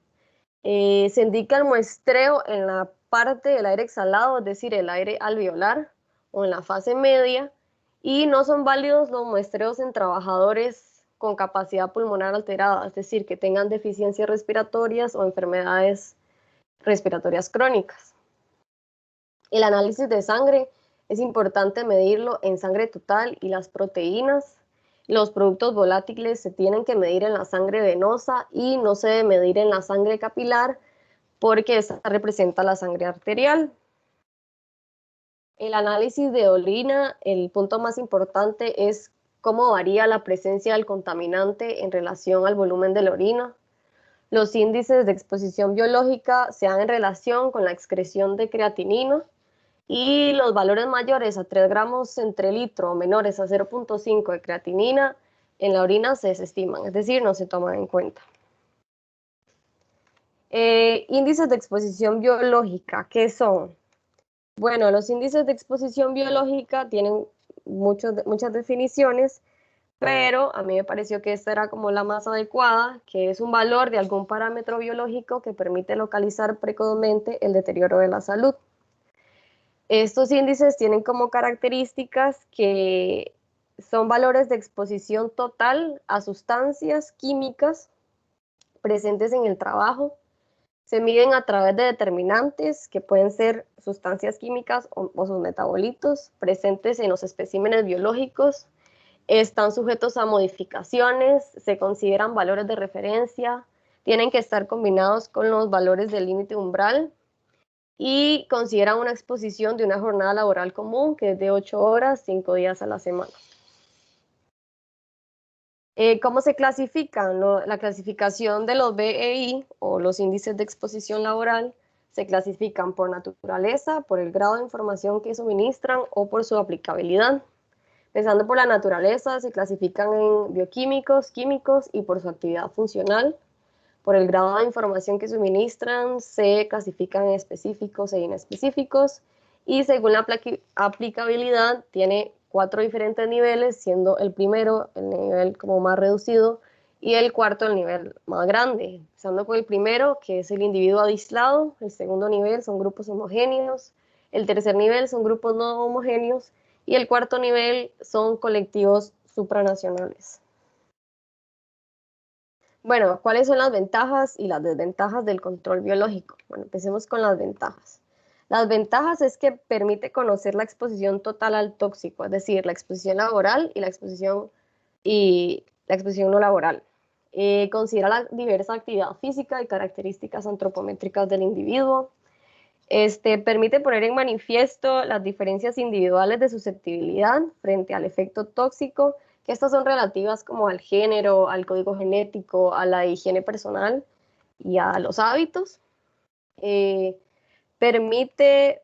Se indica el muestreo en la parte del aire exhalado, es decir, el aire alveolar o en la fase media, y no son válidos los muestreos en trabajadores con capacidad pulmonar alterada, es decir, que tengan deficiencias respiratorias o enfermedades respiratorias crónicas. El análisis de sangre es importante medirlo en sangre total y las proteínas. Los productos volátiles se tienen que medir en la sangre venosa y no se debe medir en la sangre capilar porque esa representa la sangre arterial. El análisis de orina, el punto más importante es cómo varía la presencia del contaminante en relación al volumen de la orina. Los índices de exposición biológica se dan en relación con la excreción de creatinina y los valores mayores a 3 gramos entre litro o menores a 0.5 de creatinina en la orina se desestiman, es decir, no se toman en cuenta. Índices de exposición biológica, ¿qué son? Bueno, los índices de exposición biológica tienen muchas definiciones, pero a mí me pareció que esta era como la más adecuada, que es un valor de algún parámetro biológico que permite localizar precozmente el deterioro de la salud. Estos índices tienen como características que son valores de exposición total a sustancias químicas presentes en el trabajo. Se miden a través de determinantes que pueden ser sustancias químicas o sus metabolitos presentes en los especímenes biológicos. Están sujetos a modificaciones, se consideran valores de referencia, tienen que estar combinados con los valores del límite umbral y consideran una exposición de una jornada laboral común que es de 8 horas, 5 días a la semana. ¿Cómo se clasifican? La clasificación de los BEI o los índices de exposición laboral se clasifican por naturaleza, por el grado de información que suministran o por su aplicabilidad. Empezando por la naturaleza, se clasifican en bioquímicos, químicos y por su actividad funcional. Por el grado de información que suministran, se clasifican en específicos e inespecíficos. Y según la aplicabilidad, tiene 4 diferentes niveles, siendo el primero el nivel como más reducido y el cuarto el nivel más grande. Empezando con el primero, que es el individuo aislado. El segundo nivel son grupos homogéneos. El tercer nivel son grupos no homogéneos. Y el cuarto nivel son colectivos supranacionales. Bueno, ¿cuáles son las ventajas y las desventajas del control biológico? Bueno, empecemos con las ventajas. Las ventajas es que permite conocer la exposición total al tóxico, es decir, la exposición laboral y la exposición no laboral. Considera la diversa actividad física y características antropométricas del individuo. Permite poner en manifiesto las diferencias individuales de susceptibilidad frente al efecto tóxico, que estas son relativas como al género, al código genético, a la higiene personal y a los hábitos. Permite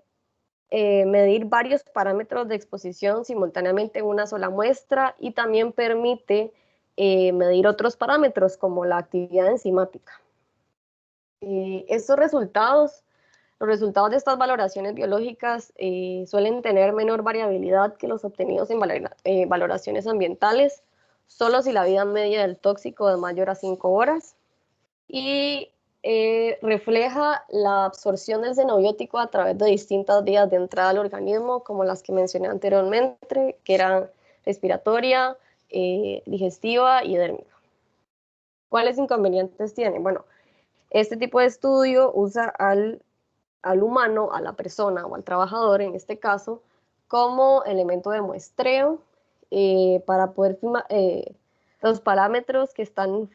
medir varios parámetros de exposición simultáneamente en una sola muestra y también permite medir otros parámetros como la actividad enzimática. Los resultados de estas valoraciones biológicas suelen tener menor variabilidad que los obtenidos en valoraciones ambientales, solo si la vida media del tóxico es mayor a 5 horas. Y refleja la absorción del xenobiótico a través de distintas vías de entrada al organismo, como las que mencioné anteriormente, que eran respiratoria, digestiva y dérmica. ¿Cuáles inconvenientes tiene? Bueno, este tipo de estudio usa al humano, a la persona o al trabajador, en este caso, como elemento de muestreo para poder los parámetros que están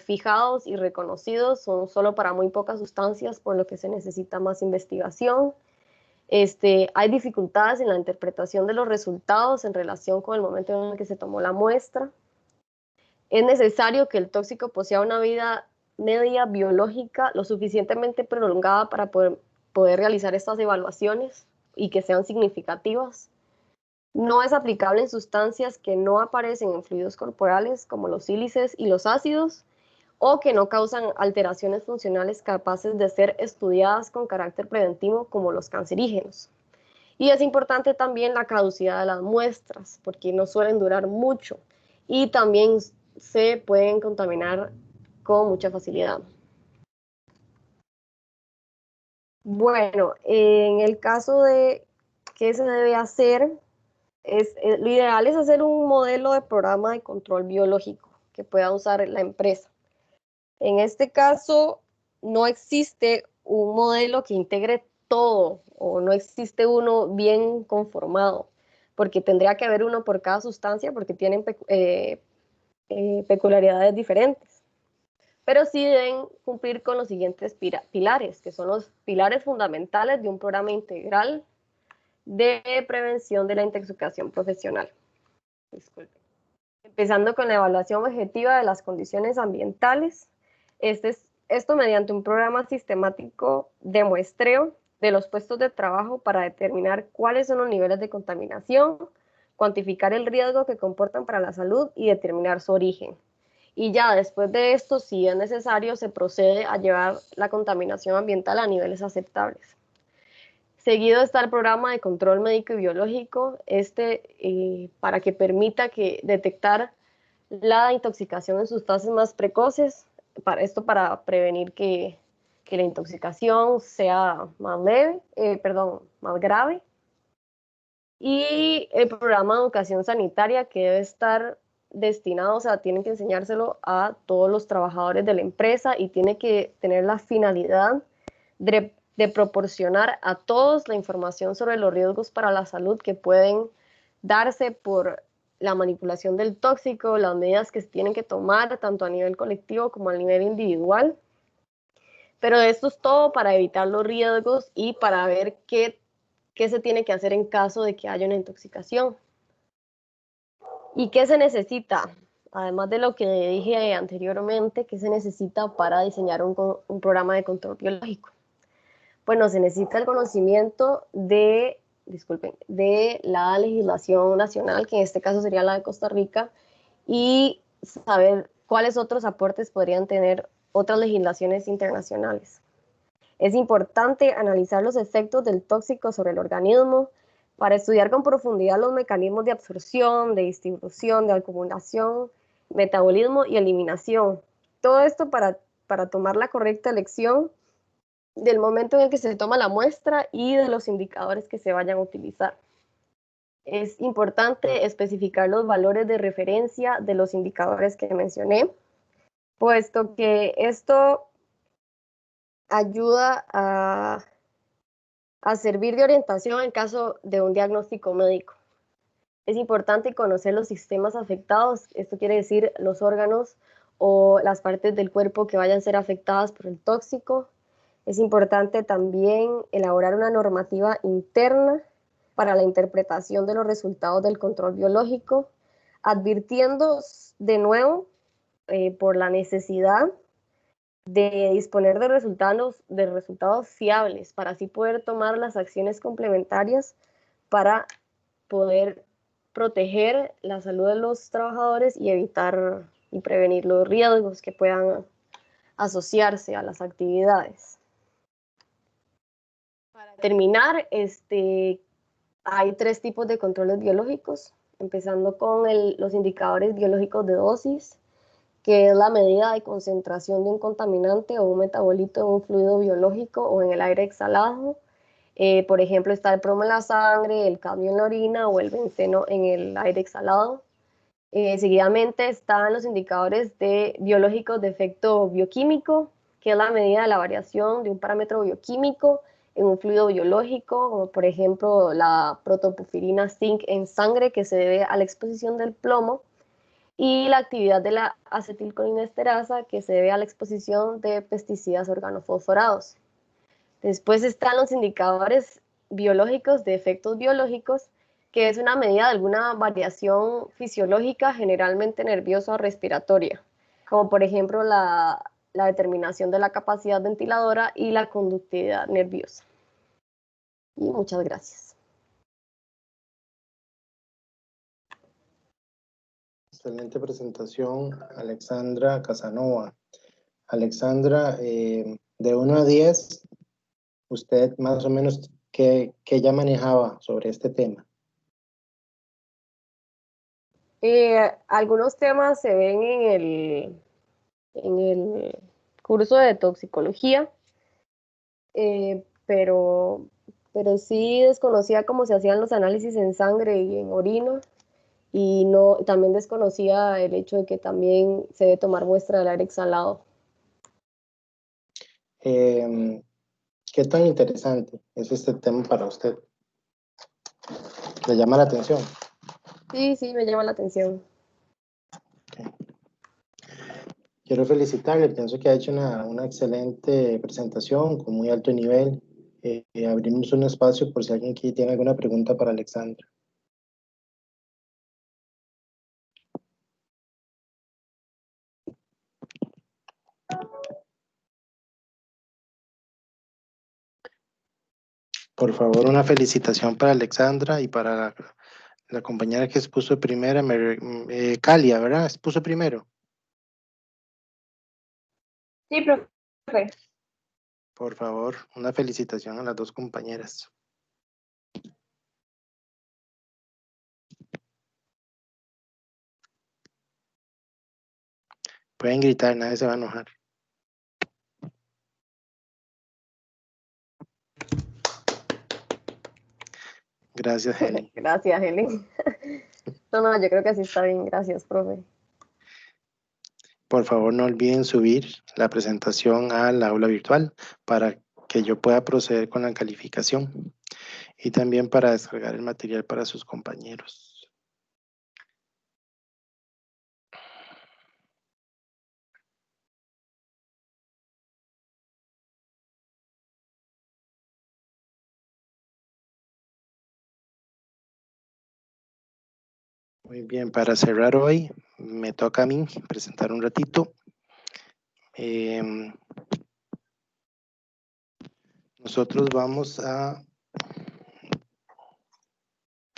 fijados y reconocidos son solo para muy pocas sustancias, por lo que se necesita más investigación. Hay dificultades en la interpretación de los resultados en relación con el momento en el que se tomó la muestra. Es necesario que el tóxico posea una vida media biológica lo suficientemente prolongada para poder realizar estas evaluaciones y que sean significativas. No es aplicable en sustancias que no aparecen en fluidos corporales, como los sílices y los ácidos, o que no causan alteraciones funcionales capaces de ser estudiadas con carácter preventivo como los cancerígenos. Y es importante también la caducidad de las muestras, porque no suelen durar mucho y también se pueden contaminar con mucha facilidad. Bueno, en el caso de qué se debe hacer, lo ideal es hacer un modelo de programa de control biológico que pueda usar la empresa. En este caso, no existe un modelo que integre todo o no existe uno bien conformado, porque tendría que haber uno por cada sustancia porque tienen peculiaridades diferentes. Pero sí deben cumplir con los siguientes pilares, que son los pilares fundamentales de un programa integral de prevención de la intoxicación profesional. Disculpen. Empezando con la evaluación objetiva de las condiciones ambientales. Esto mediante un programa sistemático de muestreo de los puestos de trabajo para determinar cuáles son los niveles de contaminación, cuantificar el riesgo que comportan para la salud y determinar su origen. Y ya después de esto, si es necesario, se procede a llevar la contaminación ambiental a niveles aceptables. Seguido está el programa de control médico y biológico, para que permita detectar la intoxicación en sus fases más precoces, para prevenir que la intoxicación sea más grave. Y el programa de educación sanitaria que debe estar destinado, o sea, tienen que enseñárselo a todos los trabajadores de la empresa y tiene que tener la finalidad de proporcionar a todos la información sobre los riesgos para la salud que pueden darse por la manipulación del tóxico, las medidas que se tienen que tomar tanto a nivel colectivo como a nivel individual. Pero esto es todo para evitar los riesgos y para ver qué se tiene que hacer en caso de que haya una intoxicación. ¿Y qué se necesita? Además de lo que dije anteriormente, ¿qué se necesita para diseñar un programa de control biológico? Bueno, se necesita el conocimiento de la legislación nacional, que en este caso sería la de Costa Rica, y saber cuáles otros aportes podrían tener otras legislaciones internacionales. Es importante analizar los efectos del tóxico sobre el organismo para estudiar con profundidad los mecanismos de absorción, de distribución, de acumulación, metabolismo y eliminación. Todo esto para tomar la correcta elección del momento en el que se toma la muestra y de los indicadores que se vayan a utilizar. Es importante especificar los valores de referencia de los indicadores que mencioné, puesto que esto ayuda a servir de orientación en caso de un diagnóstico médico. Es importante conocer los sistemas afectados, esto quiere decir los órganos o las partes del cuerpo que vayan a ser afectadas por el tóxico. Es importante también elaborar una normativa interna para la interpretación de los resultados del control biológico, advirtiendo de nuevo por la necesidad de disponer de resultados fiables para así poder tomar las acciones complementarias para poder proteger la salud de los trabajadores y evitar y prevenir los riesgos que puedan asociarse a las actividades. Para terminar, hay 3 tipos de controles biológicos, empezando con los indicadores biológicos de dosis, que es la medida de concentración de un contaminante o un metabolito en un fluido biológico o en el aire exhalado. Por ejemplo, está el plomo en la sangre, el cadmio en la orina o el benceno en el aire exhalado. Seguidamente están los indicadores biológicos de efecto bioquímico, que es la medida de la variación de un parámetro bioquímico en un fluido biológico, como por ejemplo la protopurfirina zinc en sangre, que se debe a la exposición del plomo, y la actividad de la acetilcolinesterasa, que se debe a la exposición de pesticidas organofosforados. Después están los indicadores biológicos de efectos biológicos, que es una medida de alguna variación fisiológica, generalmente nerviosa o respiratoria, como por ejemplo la determinación de la capacidad ventiladora y la conductividad nerviosa. Y muchas gracias. Excelente presentación, Alexandra Casanova. Alexandra, de 1 a 10, usted más o menos, ¿qué ya manejaba sobre este tema? Algunos temas se ven en el curso de toxicología, pero sí desconocía cómo se hacían los análisis en sangre y en orina, y no, también desconocía el hecho de que también se debe tomar muestra del aire exhalado. ¿Qué tan interesante es este tema para usted? ¿Le llama la atención? Sí, me llama la atención. Quiero felicitarle, pienso que ha hecho una excelente presentación con muy alto nivel. Abrimos un espacio por si alguien aquí tiene alguna pregunta para Alexandra. Por favor, una felicitación para Alexandra y para la compañera que expuso primera, Calia, ¿verdad? Expuso primero. Sí, profe. Por favor, una felicitación a las dos compañeras. Pueden gritar, nadie se va a enojar. Gracias, Helen. Gracias, Helen. No, yo creo que así está bien. Gracias, profe. Por favor, no olviden subir la presentación al aula virtual para que yo pueda proceder con la calificación y también para descargar el material para sus compañeros. Muy bien, para cerrar hoy, me toca a mí presentar un ratito. Nosotros vamos a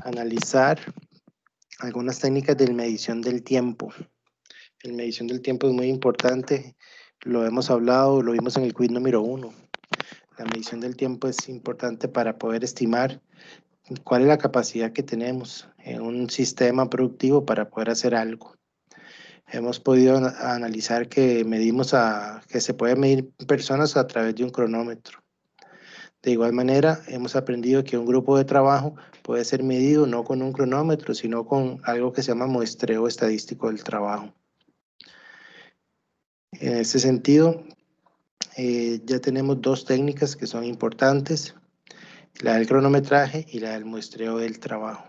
analizar algunas técnicas de medición del tiempo. La medición del tiempo es muy importante, lo hemos hablado, lo vimos en el quiz número 1. La medición del tiempo es importante para poder estimar cuál es la capacidad que tenemos en un sistema productivo para poder hacer algo. Hemos podido analizar que que se puede medir personas a través de un cronómetro. De igual manera, hemos aprendido que un grupo de trabajo puede ser medido no con un cronómetro, sino con algo que se llama muestreo estadístico del trabajo. En ese sentido, ya tenemos dos técnicas que son importantes, la del cronometraje y la del muestreo del trabajo.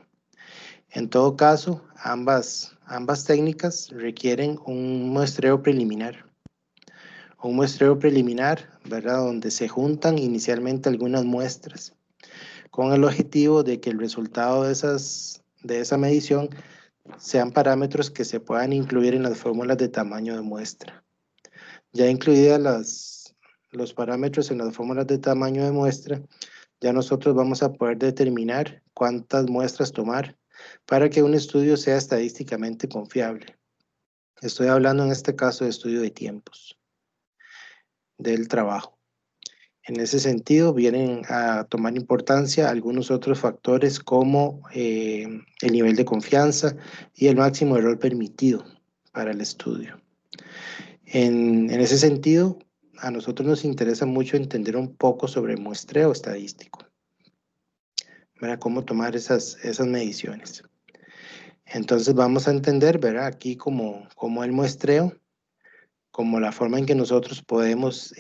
En todo caso, ambas técnicas requieren un muestreo preliminar. Un muestreo preliminar, ¿verdad? Donde se juntan inicialmente algunas muestras con el objetivo de que el resultado de esa medición sean parámetros que se puedan incluir en las fórmulas de tamaño de muestra. Ya incluidas los parámetros en las fórmulas de tamaño de muestra, ya nosotros vamos a poder determinar cuántas muestras tomar para que un estudio sea estadísticamente confiable. Estoy hablando en este caso de estudio de tiempos del trabajo. En ese sentido, vienen a tomar importancia algunos otros factores como el nivel de confianza y el máximo error permitido para el estudio. En ese sentido, a nosotros nos interesa mucho entender un poco sobre el muestreo estadístico, ¿verdad? Cómo tomar esas mediciones. Entonces vamos a entender, ¿verdad? Aquí como el muestreo, como la forma en que nosotros podemos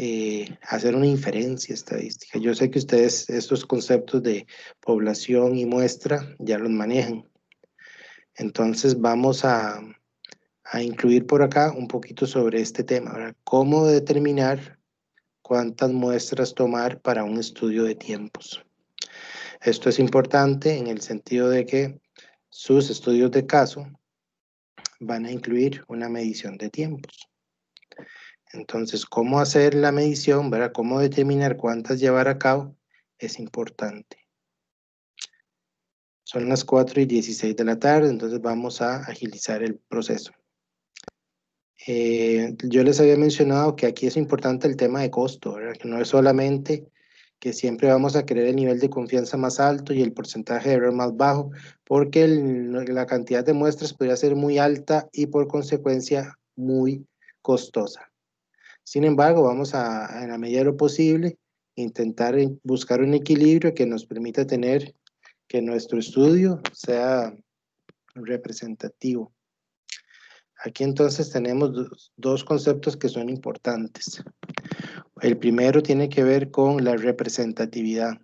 hacer una inferencia estadística. Yo sé que ustedes estos conceptos de población y muestra ya los manejan. Entonces vamos a incluir por acá un poquito sobre este tema, ¿verdad? Cómo determinar cuántas muestras tomar para un estudio de tiempos. Esto es importante en el sentido de que sus estudios de caso van a incluir una medición de tiempos. Entonces, cómo hacer la medición, ¿verdad? Cómo determinar cuántas llevar a cabo es importante. Son las 4:16 de la tarde, entonces vamos a agilizar el proceso. Yo les había mencionado que aquí es importante el tema de costo, ¿verdad? Que no es solamente que siempre vamos a querer el nivel de confianza más alto y el porcentaje de error más bajo, porque la cantidad de muestras podría ser muy alta y por consecuencia muy costosa. Sin embargo, vamos a, en la medida de lo posible, intentar buscar un equilibrio que nos permita tener que nuestro estudio sea representativo. Aquí entonces tenemos dos conceptos que son importantes. El primero tiene que ver con la representatividad,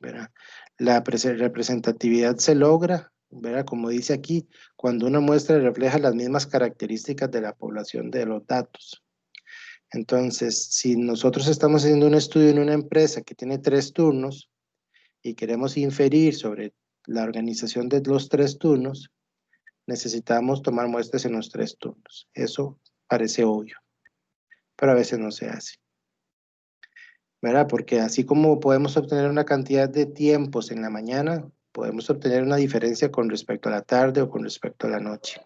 ¿verdad? La representatividad se logra, ¿verdad? Como dice aquí, cuando una muestra refleja las mismas características de la población de los datos. Entonces, si nosotros estamos haciendo un estudio en una empresa que tiene 3 turnos y queremos inferir sobre la organización de los 3 turnos, necesitamos tomar muestras en los 3 turnos. Eso parece obvio, pero a veces no se hace, ¿verdad? Porque así como podemos obtener una cantidad de tiempos en la mañana, podemos obtener una diferencia con respecto a la tarde o con respecto a la noche.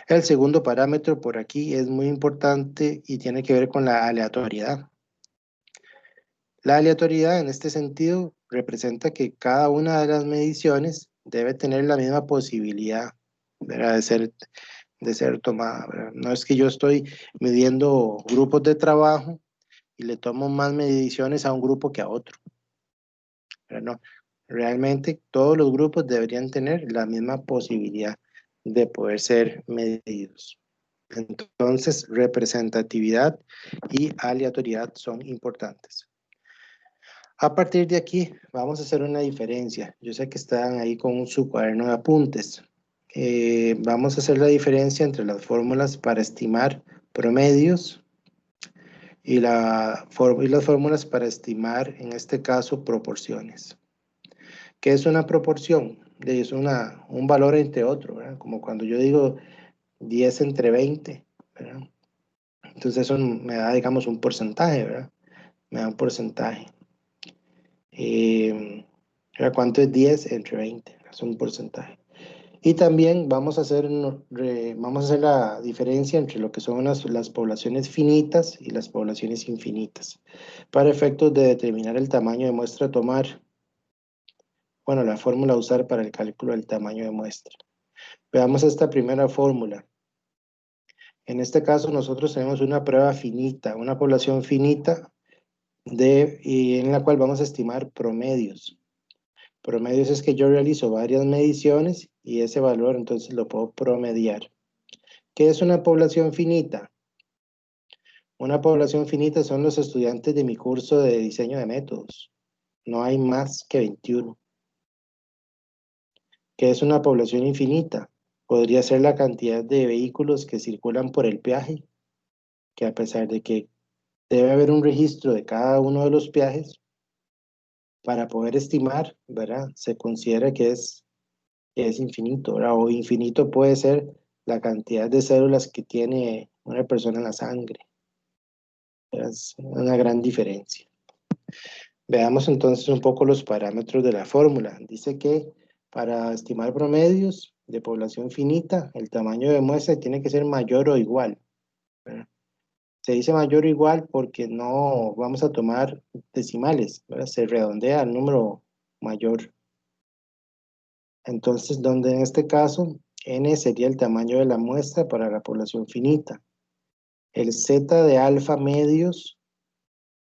El segundo parámetro por aquí es muy importante y tiene que ver con la aleatoriedad. La aleatoriedad en este sentido representa que cada una de las mediciones debe tener la misma posibilidad, ¿verdad? de ser tomada, ¿verdad? No es que yo estoy midiendo grupos de trabajo y le tomo más mediciones a un grupo que a otro, ¿verdad? No, realmente todos los grupos deberían tener la misma posibilidad de poder ser medidos. Entonces, representatividad y aleatoriedad son importantes. A partir de aquí, vamos a hacer una diferencia. Yo sé que están ahí con su cuaderno de apuntes. Vamos a hacer la diferencia entre las fórmulas para estimar promedios y las fórmulas para estimar, en este caso, proporciones. ¿Qué es una proporción? Es un valor entre otro, ¿verdad? Como cuando yo digo 10 entre 20, ¿verdad? Entonces eso me da, digamos, un porcentaje, ¿verdad? Me da un porcentaje. ¿Cuánto es 10 entre 20? Es un porcentaje. Y también vamos a hacer la diferencia entre lo que son las poblaciones finitas y las poblaciones infinitas, para efectos de determinar el tamaño de muestra a tomar. Bueno, la fórmula a usar para el cálculo del tamaño de muestra. Veamos esta primera fórmula. En este caso nosotros tenemos una prueba finita, una población finita y en la cual vamos a estimar promedios. Promedios es que yo realizo varias mediciones y ese valor entonces lo puedo promediar. ¿Qué es una población finita? Una población finita son los estudiantes de mi curso de diseño de métodos. No hay más que 21. ¿Qué es una población infinita? Podría ser la cantidad de vehículos que circulan por el peaje, que a pesar de que debe haber un registro de cada uno de los peajes, para poder estimar, ¿verdad? Se considera que es infinito, ¿verdad? O infinito puede ser la cantidad de células que tiene una persona en la sangre. Es una gran diferencia. Veamos entonces un poco los parámetros de la fórmula. Dice que para estimar promedios de población finita, el tamaño de muestra tiene que ser mayor o igual, ¿verdad? Se dice mayor o igual porque no vamos a tomar decimales, ¿verdad? Se redondea al número mayor. Entonces, donde en este caso, n sería el tamaño de la muestra para la población finita. El z de alfa medios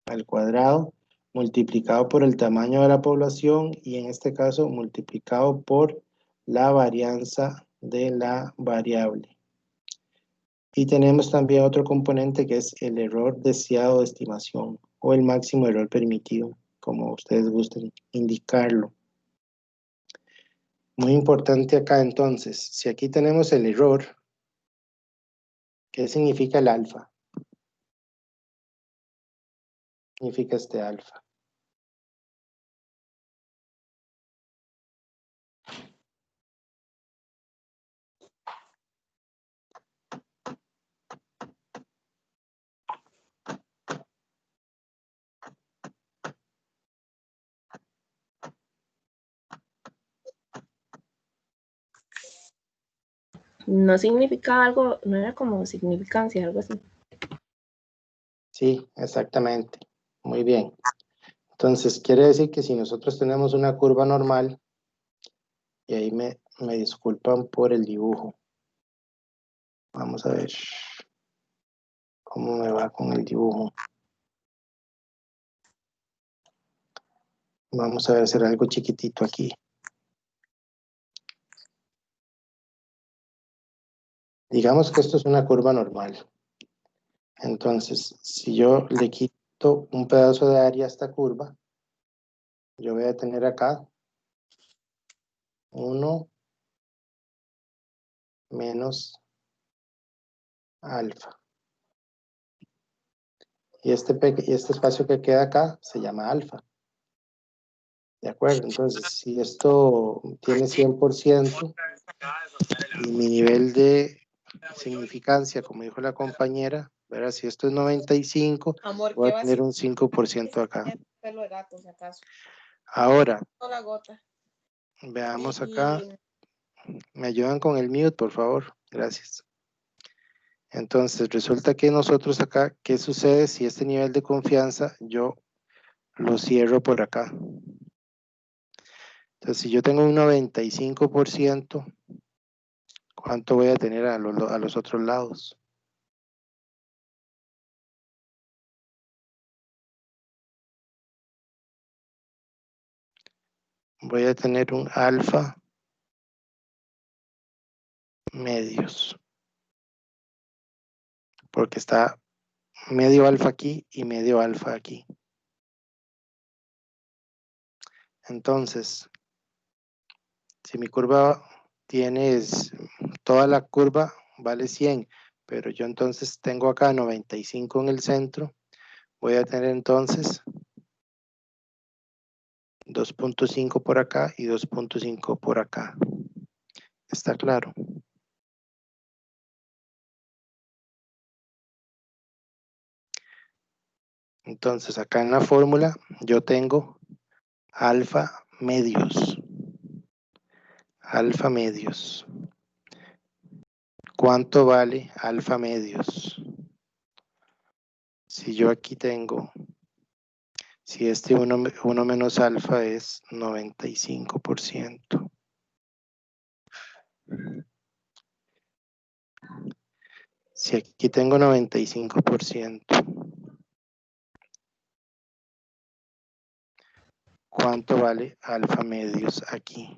al cuadrado multiplicado por el tamaño de la población y en este caso multiplicado por la varianza de la variable. Y tenemos también otro componente que es el error deseado de estimación o el máximo error permitido, como ustedes gusten indicarlo. Muy importante acá entonces, si aquí tenemos el error, ¿qué significa el alfa? Significa este alfa. no significaba algo, no era como significancia, algo así. Sí, exactamente. Muy bien. Entonces, quiere decir que si nosotros tenemos una curva normal, y ahí me disculpan por el dibujo. Vamos a ver cómo me va con el dibujo. Vamos a ver, hacer algo chiquitito aquí. Digamos que esto es una curva normal. Entonces, si yo le quito un pedazo de área a esta curva, yo voy a tener acá 1 menos alfa. Y este espacio que queda acá se llama alfa. ¿De acuerdo? Entonces, si esto tiene 100% y mi nivel de significancia, como dijo la compañera, ¿verdad? Si esto es 95, Amor, voy ¿qué a vas tener un 5% acá. pelo de gato, si acaso? Ahora, La gota. veamos acá. ¿Me ayudan con el mute, por favor? Gracias. Entonces, resulta que nosotros acá, ¿qué sucede si este nivel de confianza yo lo cierro por acá? Entonces, si yo tengo un 95%, ¿cuánto voy a tener a los otros lados? Voy a tener un alfa medios. Porque está medio alfa aquí y medio alfa aquí. Entonces, si mi curva toda la curva vale 100, pero yo entonces tengo acá 95 en el centro, voy a tener entonces 2.5 por acá y 2.5 por acá. ¿Está claro? Entonces, acá en la fórmula yo tengo alfa medios. Alfa medios. ¿Cuánto vale alfa medios? Si yo aquí tengo, si este 1 menos alfa es 95%. Si aquí tengo 95%, ¿cuánto vale alfa medios aquí?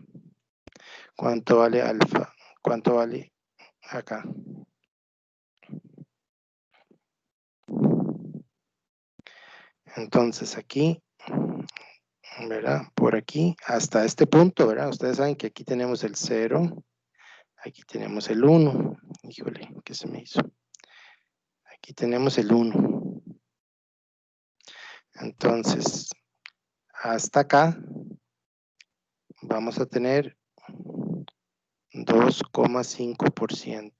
¿Cuánto vale alfa? ¿Cuánto vale acá? Entonces aquí, ¿verdad? Por aquí, hasta este punto, ¿verdad? Ustedes saben que aquí tenemos el 0, aquí tenemos el 1. Híjole, ¿qué se me hizo? Aquí tenemos el 1. Entonces, hasta acá vamos a tener 2,5%.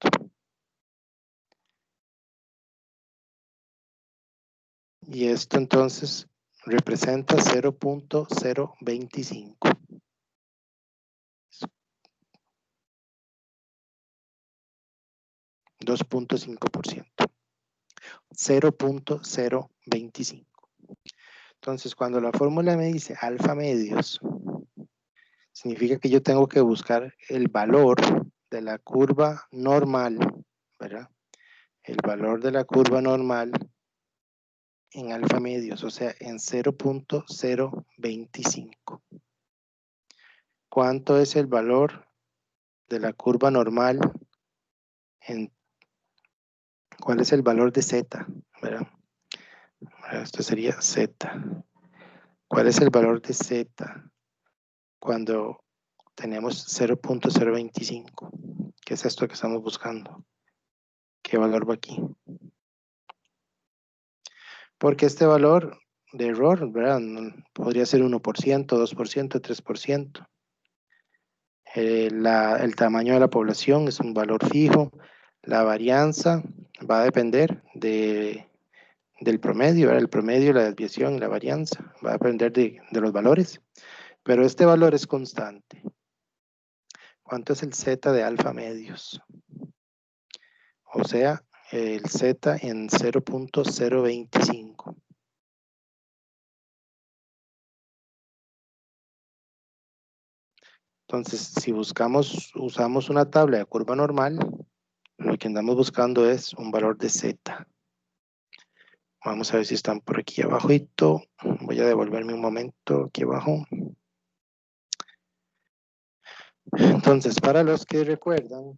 Y esto entonces representa 0.025. 2.5%. 0.025. Entonces, cuando la fórmula me dice alfa medios, significa que yo tengo que buscar el valor de la curva normal, ¿verdad? El valor de la curva normal en alfa medios, o sea, en 0.025. ¿Cuánto es el valor de la curva normal cuál es el valor de Z? ¿Verdad? Esto sería Z. ¿Cuál es el valor de Z cuando tenemos 0.025? ¿Qué es esto que estamos buscando? ¿Qué valor va aquí? Porque este valor de error, ¿verdad? Podría ser 1%, 2%, 3%. El tamaño de la población es un valor fijo. La varianza va a depender del promedio, ¿verdad? El promedio, la desviación y la varianza. Va a depender de los valores. Pero este valor es constante. ¿Cuánto es el Z de alfa medios? o sea, el Z en 0.025. Entonces, si usamos una tabla de curva normal, lo que andamos buscando es un valor de Z. Vamos a ver si están por aquí abajito. Voy a devolverme un momento aquí abajo. Entonces, para los que recuerdan,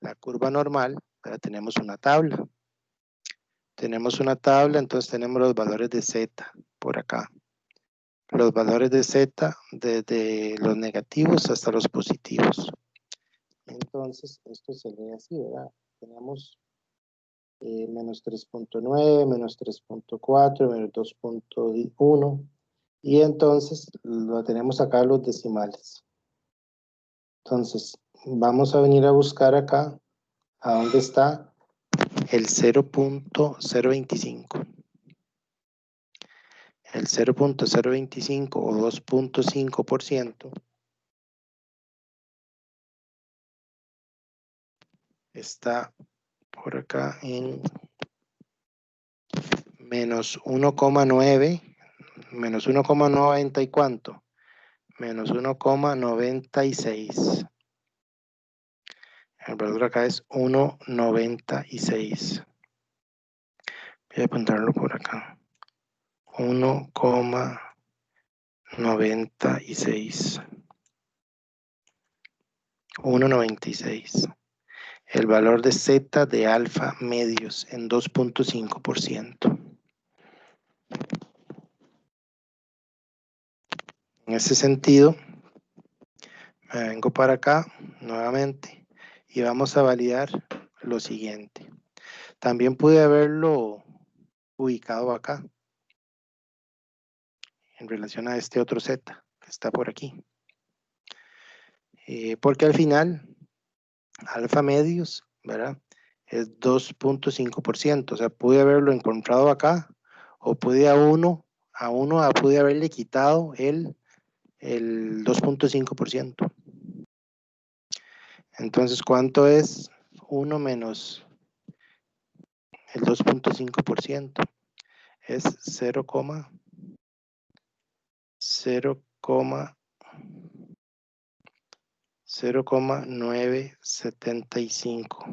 la curva normal, tenemos una tabla. Tenemos una tabla, entonces tenemos los valores de Z por acá. Los valores de Z desde los negativos hasta los positivos. Entonces, esto se lee así, ¿verdad? Tenemos menos 3.9, menos 3.4, menos 2.1. Y entonces lo tenemos acá los decimales. Entonces, vamos a venir a buscar acá a dónde está el 0.025. El 0.025 o 2.5% está por acá en menos 1,9, menos 1,90 y cuánto, menos 1,96. El valor acá es 1,96. Voy a apuntarlo por acá. 1,96. 1,96. El valor de Z de alfa medios en 2.5%. En ese sentido, me vengo para acá nuevamente y vamos a validar lo siguiente. También pude haberlo ubicado acá en relación a este otro Z que está por aquí. Porque al final, alfa medios, ¿verdad? Es 2.5%. O sea, pude haberlo encontrado acá o pude pude haberle quitado el 2.5%. Entonces, ¿cuánto es 1 menos el 2.5%? Es 0,975.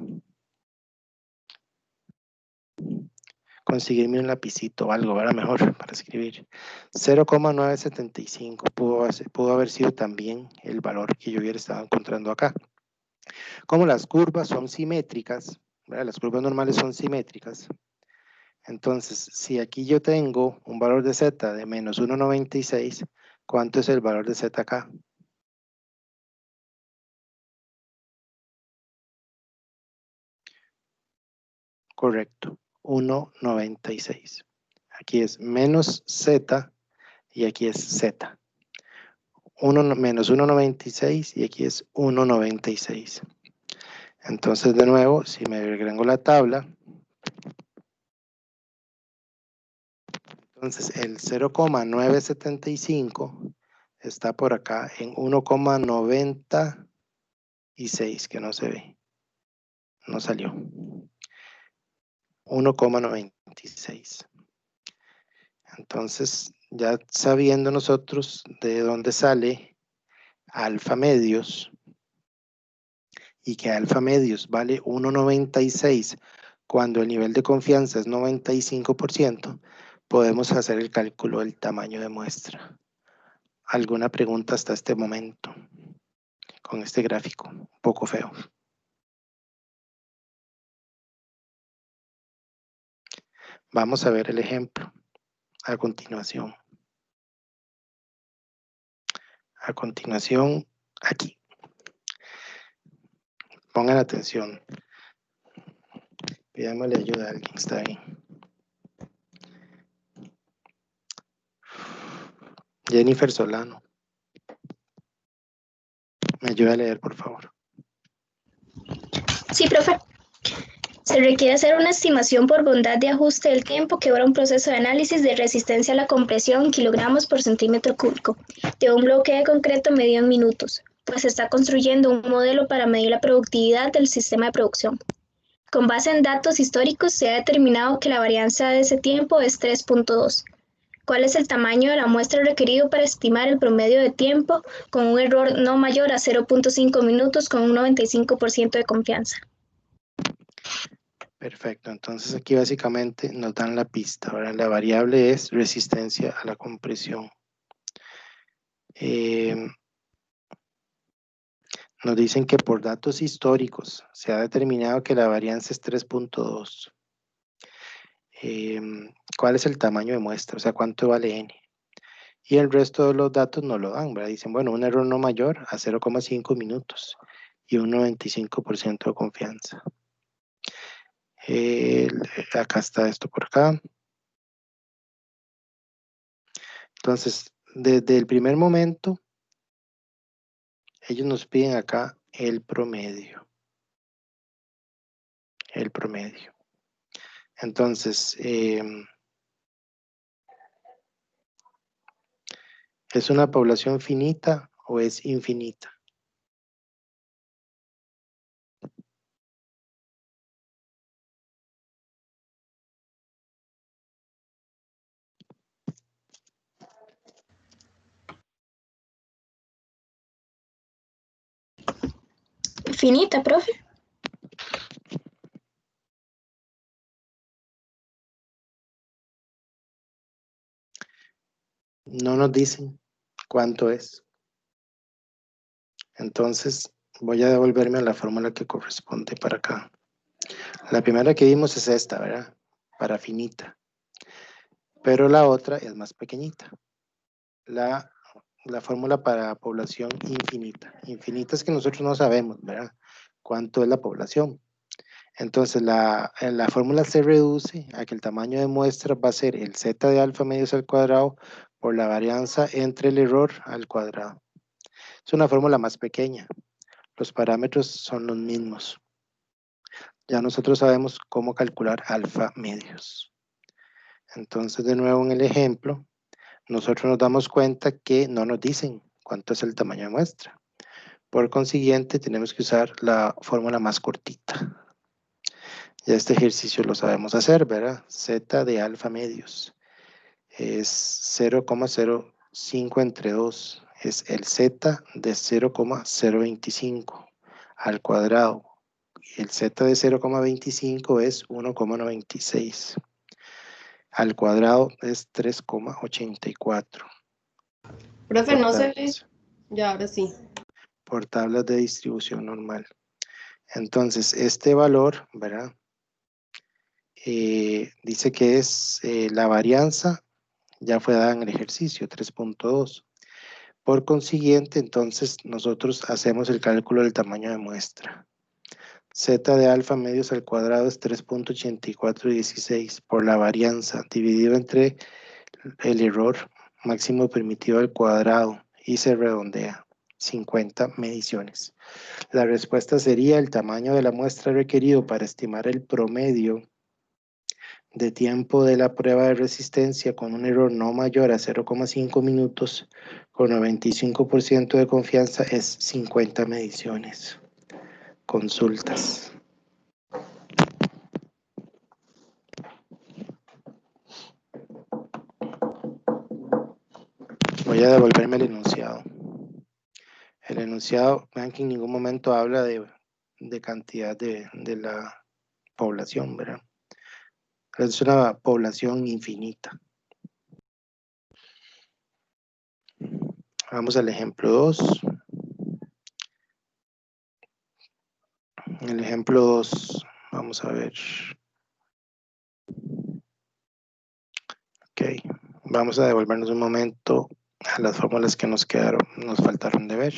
Conseguirme un lapicito o algo, ¿verdad? Mejor para escribir. 0,975 pudo haber sido también el valor que yo hubiera estado encontrando acá. Como las curvas son simétricas, ¿verdad? Las curvas normales son simétricas. Entonces, si aquí yo tengo un valor de Z de menos 1,96, ¿cuánto es el valor de Z acá? Correcto, 1,96. Aquí es menos Z y aquí es Z. Menos 1,96 y aquí es 1,96. Entonces, de nuevo, si me agregó la tabla, entonces el 0,975 está por acá en 1,96, que no se ve. No salió. 1,96. Entonces, ya sabiendo nosotros de dónde sale alfa medios y que alfa medios vale 1,96 cuando el nivel de confianza es 95%, podemos hacer el cálculo del tamaño de muestra. ¿Alguna pregunta hasta este momento con este gráfico? Un poco feo. Vamos a ver el ejemplo a continuación. A continuación, aquí. Pongan atención. Pidámosle ayuda a alguien, está ahí. Jennifer Solano. ¿Me ayuda a leer, por favor? Sí, profe. Se requiere hacer una estimación por bondad de ajuste del tiempo que dura un proceso de análisis de resistencia a la compresión en kilogramos por centímetro cúbico de un bloque de concreto medido en minutos. pues se está construyendo un modelo para medir la productividad del sistema de producción. Con base en datos históricos se ha determinado que la varianza de ese tiempo es 3.2. ¿Cuál es el tamaño de la muestra requerido para estimar el promedio de tiempo con un error no mayor a 0.5 minutos con un 95% de confianza? Perfecto, entonces aquí básicamente nos dan la pista. Ahora la variable es resistencia a la compresión. Nos dicen que por datos históricos se ha determinado que la varianza es 3.2. ¿Cuál es el tamaño de muestra? O sea, ¿cuánto vale n? Y el resto de los datos no lo dan, ¿verdad? Dicen, bueno, un error no mayor a 0.5 minutos y un 95% de confianza. Acá está esto por acá. Entonces, desde el primer momento, ellos nos piden acá el promedio. El promedio. Entonces, ¿es una población finita o es infinita? Finita, profe. No nos dicen cuánto es. Entonces, voy a devolverme a la fórmula que corresponde para acá. La primera que vimos es esta, ¿verdad? Para finita. Pero la otra es más pequeñita. La fórmula para población infinita. Infinita es que nosotros no sabemos, ¿verdad? Cuánto es la población. Entonces, la fórmula se reduce a que el tamaño de muestra va a ser el z de alfa medios al cuadrado por la varianza entre el error al cuadrado. Es una fórmula más pequeña. Los parámetros son los mismos. Ya nosotros sabemos cómo calcular alfa medios. Entonces, de nuevo en el ejemplo, nosotros nos damos cuenta que no nos dicen cuánto es el tamaño de muestra. Por consiguiente, tenemos que usar la fórmula más cortita. Ya este ejercicio lo sabemos hacer, ¿verdad? Z de alfa medios es 0,05 entre 2. Es el Z de 0,025 al cuadrado. Y el Z de 0,25 es 1,96. Al cuadrado es 3,84. Profe, no se ve. Ya, ahora sí. Por tablas de distribución normal. Entonces, este valor, ¿verdad? Dice que es la varianza, ya fue dada en el ejercicio, 3.2. Por consiguiente, entonces, nosotros hacemos el cálculo del tamaño de muestra. Z de alfa medios al cuadrado es 3.8416 por la varianza, dividido entre el error máximo permitido al cuadrado y se redondea, 50 mediciones. La respuesta sería el tamaño de la muestra requerido para estimar el promedio de tiempo de la prueba de resistencia con un error no mayor a 0,5 minutos con 95% de confianza es 50 mediciones. Consultas. Voy a devolverme el enunciado. El enunciado, vean que en ningún momento habla de cantidad de la población, ¿verdad? Es una población infinita. Vamos al ejemplo 2. El ejemplo 2, vamos a ver. Ok, vamos a devolvernos un momento a las fórmulas que nos faltaron de ver.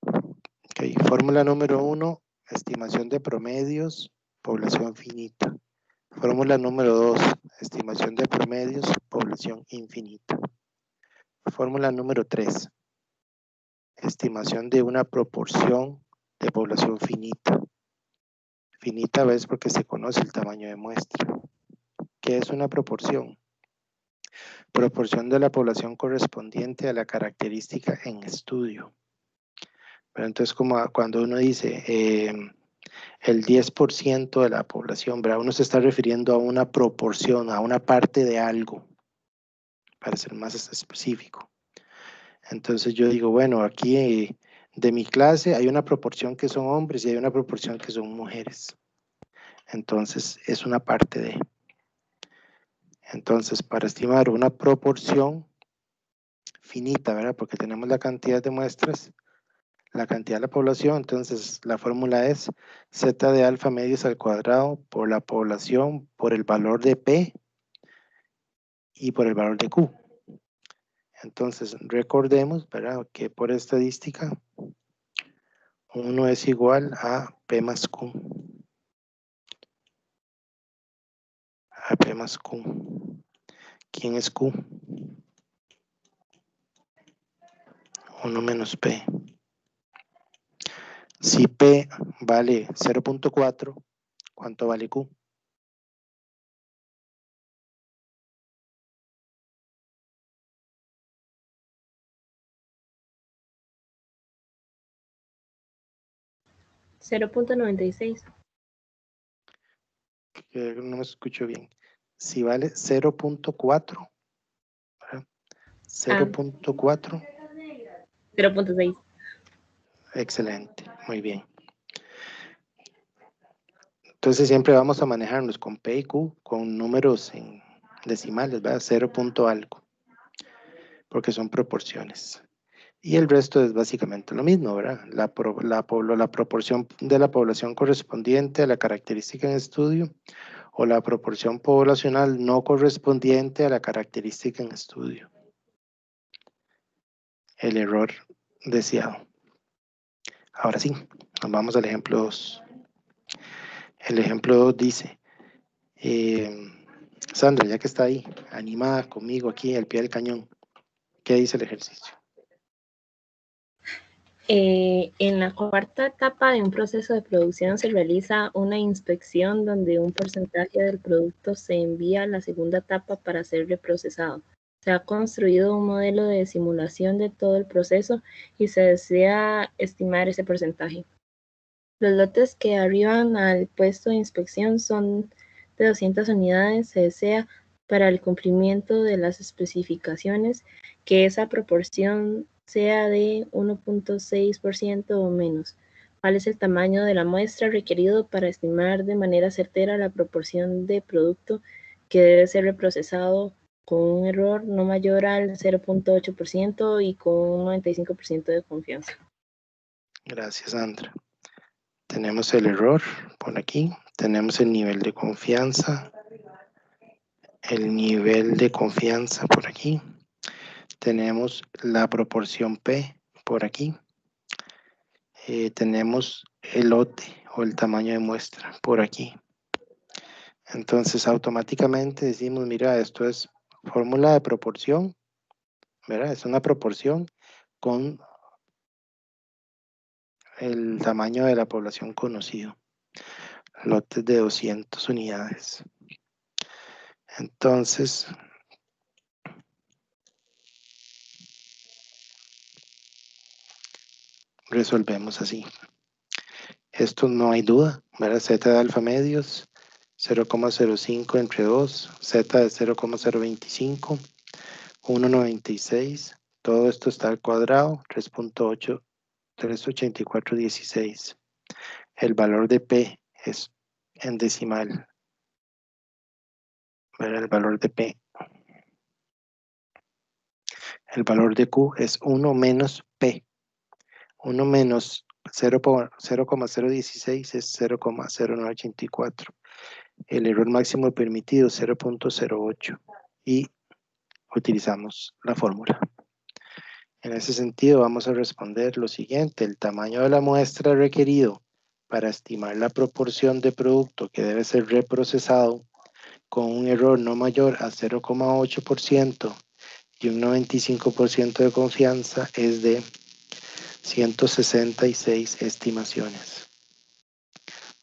Ok, fórmula número 1, estimación de promedios, población finita. Fórmula número 2, estimación de promedios, población infinita. Fórmula número 3, estimación de una proporción de población finita. Finita es porque se conoce el tamaño de muestra. ¿Qué es una proporción? Proporción de la población correspondiente a la característica en estudio. Pero entonces, como cuando uno dice el 10% de la población, ¿verdad? Uno se está refiriendo a una proporción, a una parte de algo, para ser más específico. Entonces yo digo, bueno, aquí de mi clase hay una proporción que son hombres y hay una proporción que son mujeres. Entonces es una parte de. Entonces, para estimar una proporción finita, ¿verdad? Porque tenemos la cantidad de muestras, la cantidad de la población, entonces la fórmula es z de alfa medios al cuadrado por la población, por el valor de P y por el valor de Q. Entonces, recordemos, ¿verdad? Que por estadística, 1 es igual a P más Q. A P más Q. ¿Quién es Q? 1 menos P. Si P vale 0.4, ¿cuánto vale Q? $0.96. Que no me escucho bien. Si vale 0.4, ¿verdad? 0.4. 0.6. Excelente, muy bien. Entonces siempre vamos a manejarnos con P y Q con números en decimales, ¿verdad? 0 punto algo, porque son proporciones. Y el resto es básicamente lo mismo, ¿verdad? La proporción de la población correspondiente a la característica en estudio o la proporción poblacional no correspondiente a la característica en estudio. El error deseado. Ahora sí, nos vamos al ejemplo 2. El ejemplo 2 dice, Sandra, ya que está ahí, animada conmigo aquí al pie del cañón, ¿qué dice el ejercicio? En la cuarta etapa de un proceso de producción se realiza una inspección donde un porcentaje del producto se envía a la segunda etapa para ser reprocesado. Se ha construido un modelo de simulación de todo el proceso y se desea estimar ese porcentaje. Los lotes que arriban al puesto de inspección son de 200 unidades. Se desea, para el cumplimiento de las especificaciones, que esa proporción sea de 1.6% o menos. ¿Cuál es el tamaño de la muestra requerido para estimar de manera certera la proporción de producto que debe ser reprocesado con un error no mayor al 0.8% y con un 95% de confianza? Gracias, Sandra. Tenemos el error por aquí, tenemos el nivel de confianza, por aquí, tenemos la proporción P por aquí, tenemos el lote o el tamaño de muestra por aquí. Entonces automáticamente decimos, mira, esto es fórmula de proporción, ¿verdad? Es una proporción con el tamaño de la población conocido. Lotes de 200 unidades. Entonces, resolvemos así. Esto no hay duda, ¿verdad? Z de alfa medios, 0,05 entre 2, Z de 0,025, 1,96, todo esto está al cuadrado, 3.8, 384,16. El valor de P es en decimal, ¿verdad? El valor de P. El valor de Q es 1 menos P. 1 menos 0,016 es 0,0984. El error máximo permitido 0.08 y utilizamos la fórmula. En ese sentido vamos a responder lo siguiente: el tamaño de la muestra requerido para estimar la proporción de producto que debe ser reprocesado con un error no mayor a 0,8% y un 95% de confianza es de 166 estimaciones.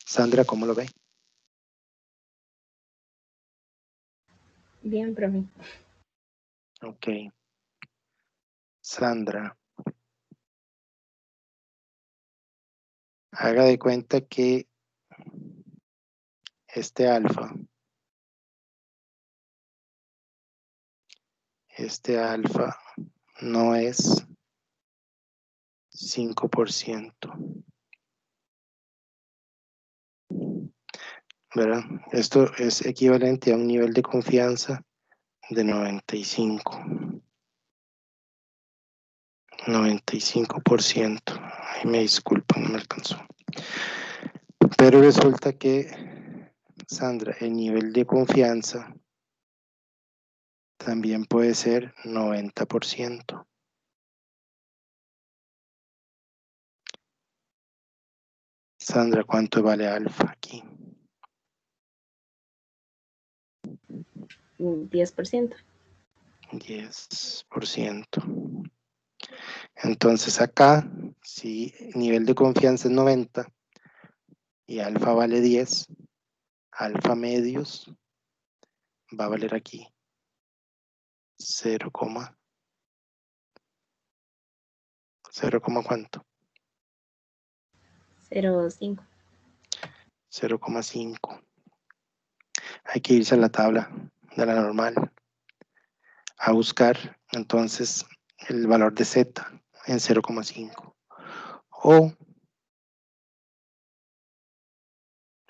Sandra, ¿cómo lo ve? Bien, profe. Ok. Sandra. haga de cuenta que este alfa no es 5%, ¿verdad? Esto es equivalente a un nivel de confianza de 95%. Ay, me disculpo, no me alcanzó. Pero resulta que, Sandra, el nivel de confianza también puede ser 90%. Sandra, ¿cuánto vale alfa aquí? 10%. 10%. Entonces acá, si nivel de confianza es 90 y alfa vale 10, alfa medios va a valer aquí 0, 0, ¿cuánto? 0,5. 0,5. Hay que irse a la tabla de la normal a buscar entonces el valor de Z en 0,5. O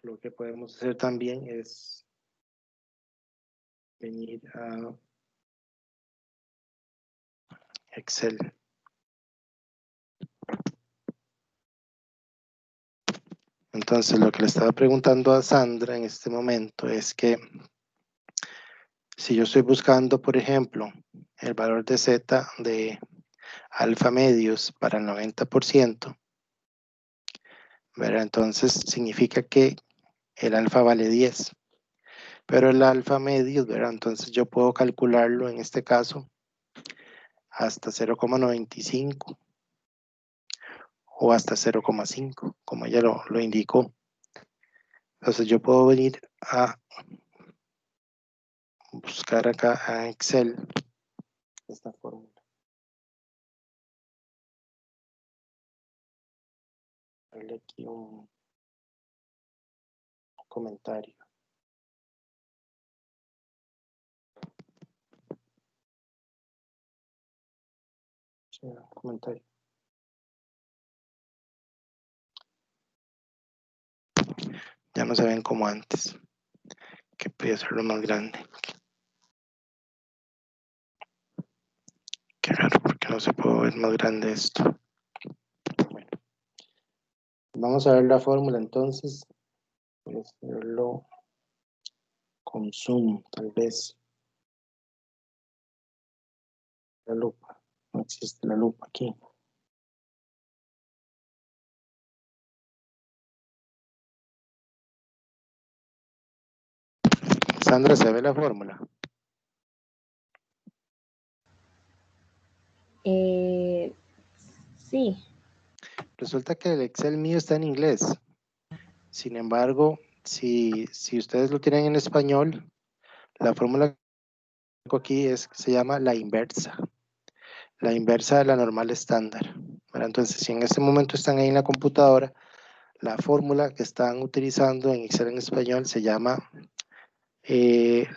lo que podemos hacer también es venir a Excel. Entonces lo que le estaba preguntando a Sandra en este momento es que si yo estoy buscando, por ejemplo, el valor de Z de alfa medios para el 90%, ¿verdad? Entonces significa que el alfa vale 10, pero el alfa medios, ¿verdad? Entonces yo puedo calcularlo en este caso hasta 0,95 o hasta 0,5, como ella lo indicó. Entonces yo puedo venir a buscar acá a Excel esta fórmula. Darle aquí un comentario. Sí, comentario. Ya no se ven como antes, que podía hacerlo más grande. Qué raro, porque no se puede ver más grande esto. Bueno, vamos a ver la fórmula entonces. Voy a hacerlo con zoom, tal vez. La lupa. No existe la lupa aquí. Sandra, ¿se ve la fórmula? Sí. Resulta que el Excel mío está en inglés. Sin embargo, si ustedes lo tienen en español, la fórmula que aquí se llama la inversa de la normal estándar. ¿Verdad? Entonces, si en este momento están ahí en la computadora, la fórmula que están utilizando en Excel en español se llama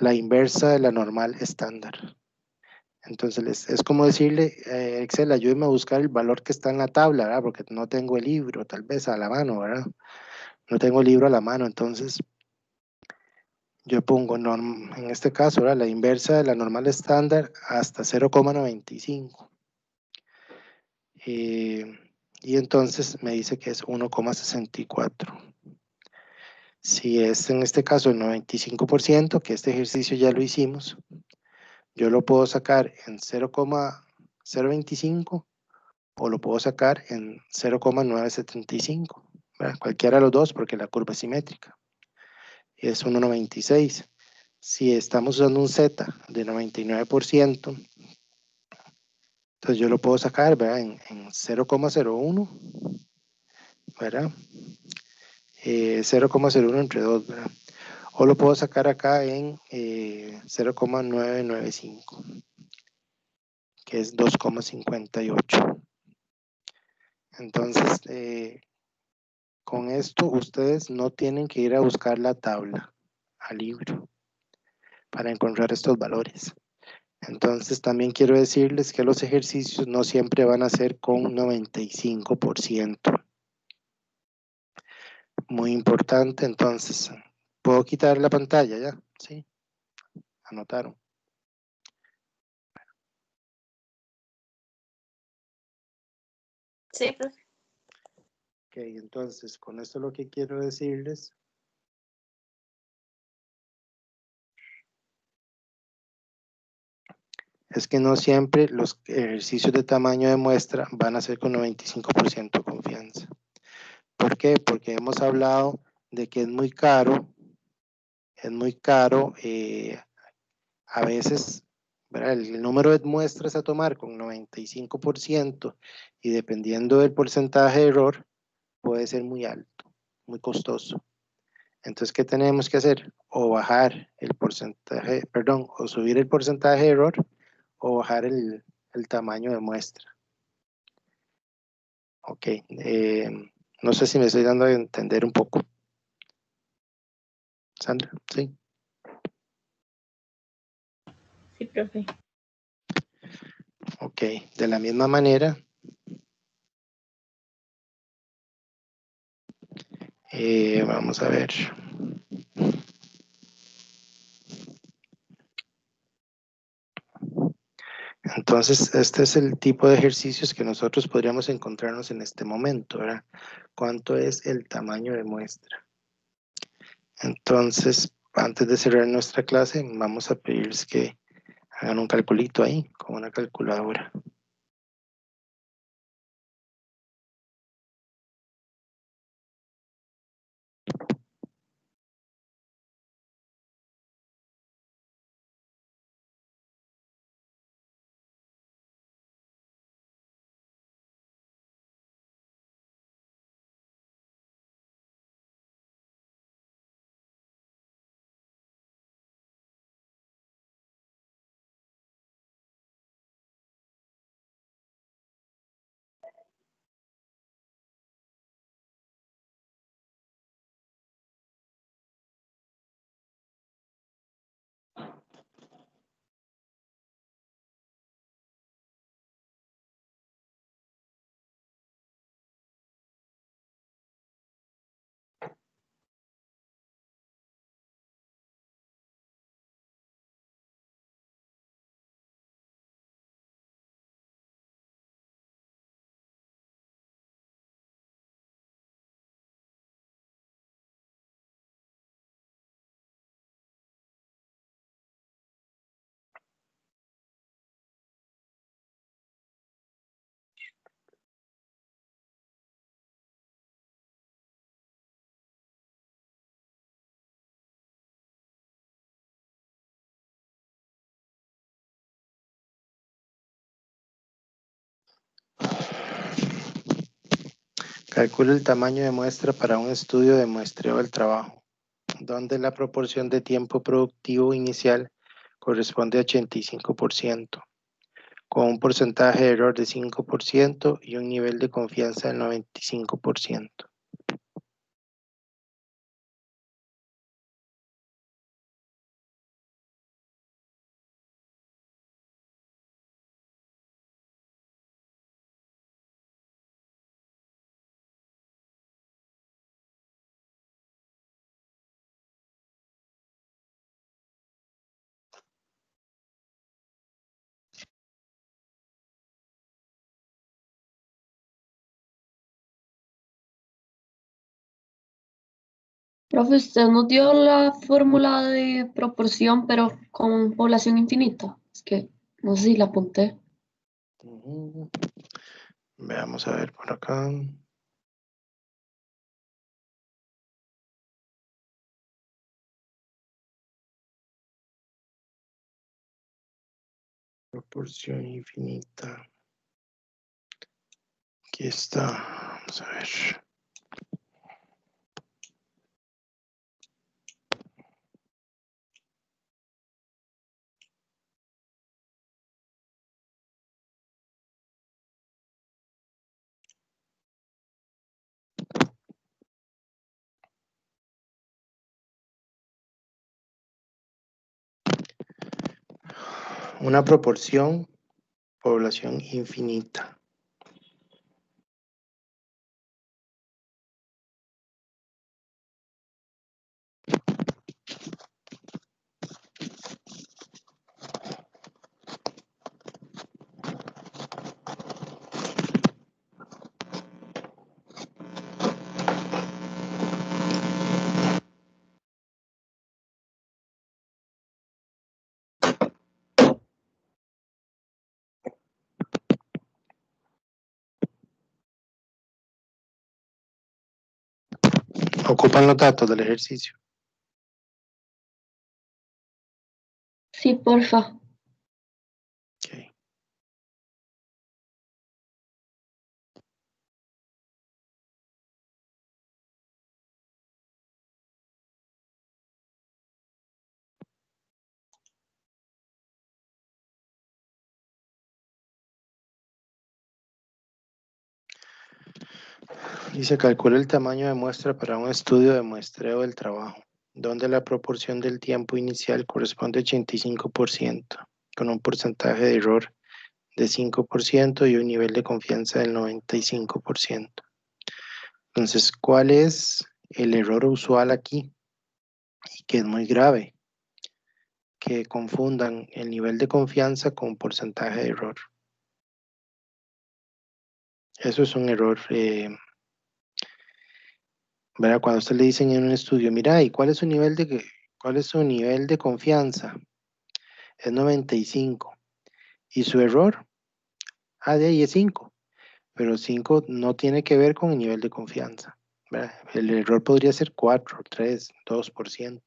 la inversa de la normal estándar. Entonces, es como decirle, Excel, ayúdeme a buscar el valor que está en la tabla, ¿verdad? Porque no tengo el libro, tal vez a la mano, ¿verdad? No tengo el libro a la mano, entonces yo pongo, en este caso, ¿verdad? La inversa de la normal estándar hasta 0,95. Y entonces me dice que es 1,64. Si es en este caso el 95%, que este ejercicio ya lo hicimos, yo lo puedo sacar en 0,025 o lo puedo sacar en 0,975, ¿verdad? Cualquiera de los dos porque la curva es simétrica. Es 1,96. Si estamos usando un Z de 99%, entonces yo lo puedo sacar, ¿verdad? En 0,01, ¿verdad? 0,01 entre 2, ¿verdad? O lo puedo sacar acá en 0,995, que es 2,58. Entonces, con esto ustedes no tienen que ir a buscar la tabla al libro para encontrar estos valores. Entonces también quiero decirles que los ejercicios no siempre van a ser con 95%. Muy importante, entonces, ¿puedo quitar la pantalla ya? Sí, anotaron. Sí, profe. Ok, entonces, con esto lo que quiero decirles es que no siempre los ejercicios de tamaño de muestra van a ser con 95% de confianza. ¿Por qué? Porque hemos hablado de que es muy caro a veces, ¿verdad? El número de muestras a tomar con 95% y dependiendo del porcentaje de error puede ser muy alto, muy costoso. Entonces, ¿qué tenemos que hacer? O bajar el porcentaje, perdón, o subir el porcentaje de error o bajar el tamaño de muestra. Ok, no sé si me estoy dando a entender un poco. Sandra, ¿sí? Sí, profe. Ok, de la misma manera, vamos a ver. Entonces, este es el tipo de ejercicios que nosotros podríamos encontrarnos en este momento, ¿verdad? ¿Cuánto es el tamaño de muestra? Entonces, antes de cerrar nuestra clase, vamos a pedirles que hagan un calculito ahí con una calculadora. Calcula el tamaño de muestra para un estudio de muestreo del trabajo, donde la proporción de tiempo productivo inicial corresponde a 85%, con un porcentaje de error de 5% y un nivel de confianza del 95%. Profe, usted nos dio la fórmula de proporción, pero con población infinita. Es que no sé si la apunté. Veamos a ver por acá. Proporción infinita. Aquí está. Vamos a ver. una proporción, población infinita. Ocupan los datos del ejercicio. Sí, porfa. Y se calcula el tamaño de muestra para un estudio de muestreo del trabajo, donde la proporción del tiempo inicial corresponde a 85%, con un porcentaje de error de 5% y un nivel de confianza del 95%. Entonces, ¿cuál es el error usual aquí? Y que es muy grave, que confundan el nivel de confianza con porcentaje de error. Eso es un error, ¿verdad? Cuando usted le dicen en un estudio, mira, ¿y cuál es su nivel de confianza? Es 95. ¿Y su error? De ahí es 5. Pero 5 no tiene que ver con el nivel de confianza, ¿verdad? El error podría ser 4, 3, 2%.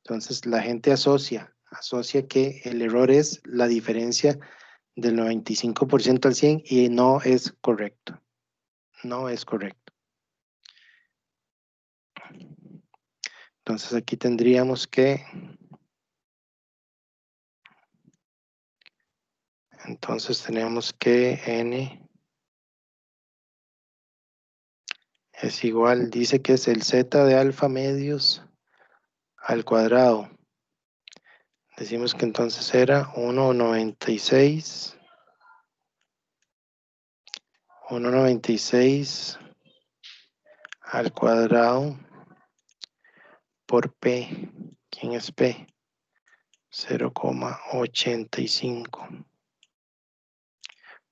Entonces la gente asocia que el error es la diferencia del 95% al 100 y no es correcto. No es correcto. Entonces aquí tendríamos que... Entonces tenemos que n es igual, dice que es el z de alfa medios al cuadrado. Decimos que entonces era 1,96 al cuadrado por P. ¿Quién es P? 0,85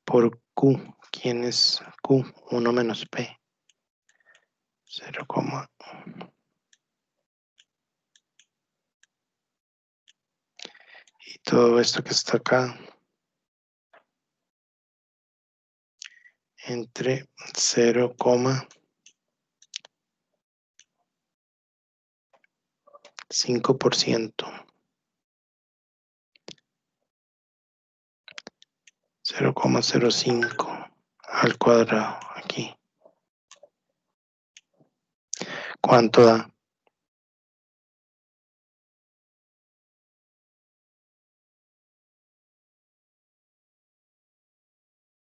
por Q. ¿Quién es Q? 1 menos P. 0, y todo esto que está acá entre 0,5%. 0,05 al cuadrado aquí. ¿Cuánto da?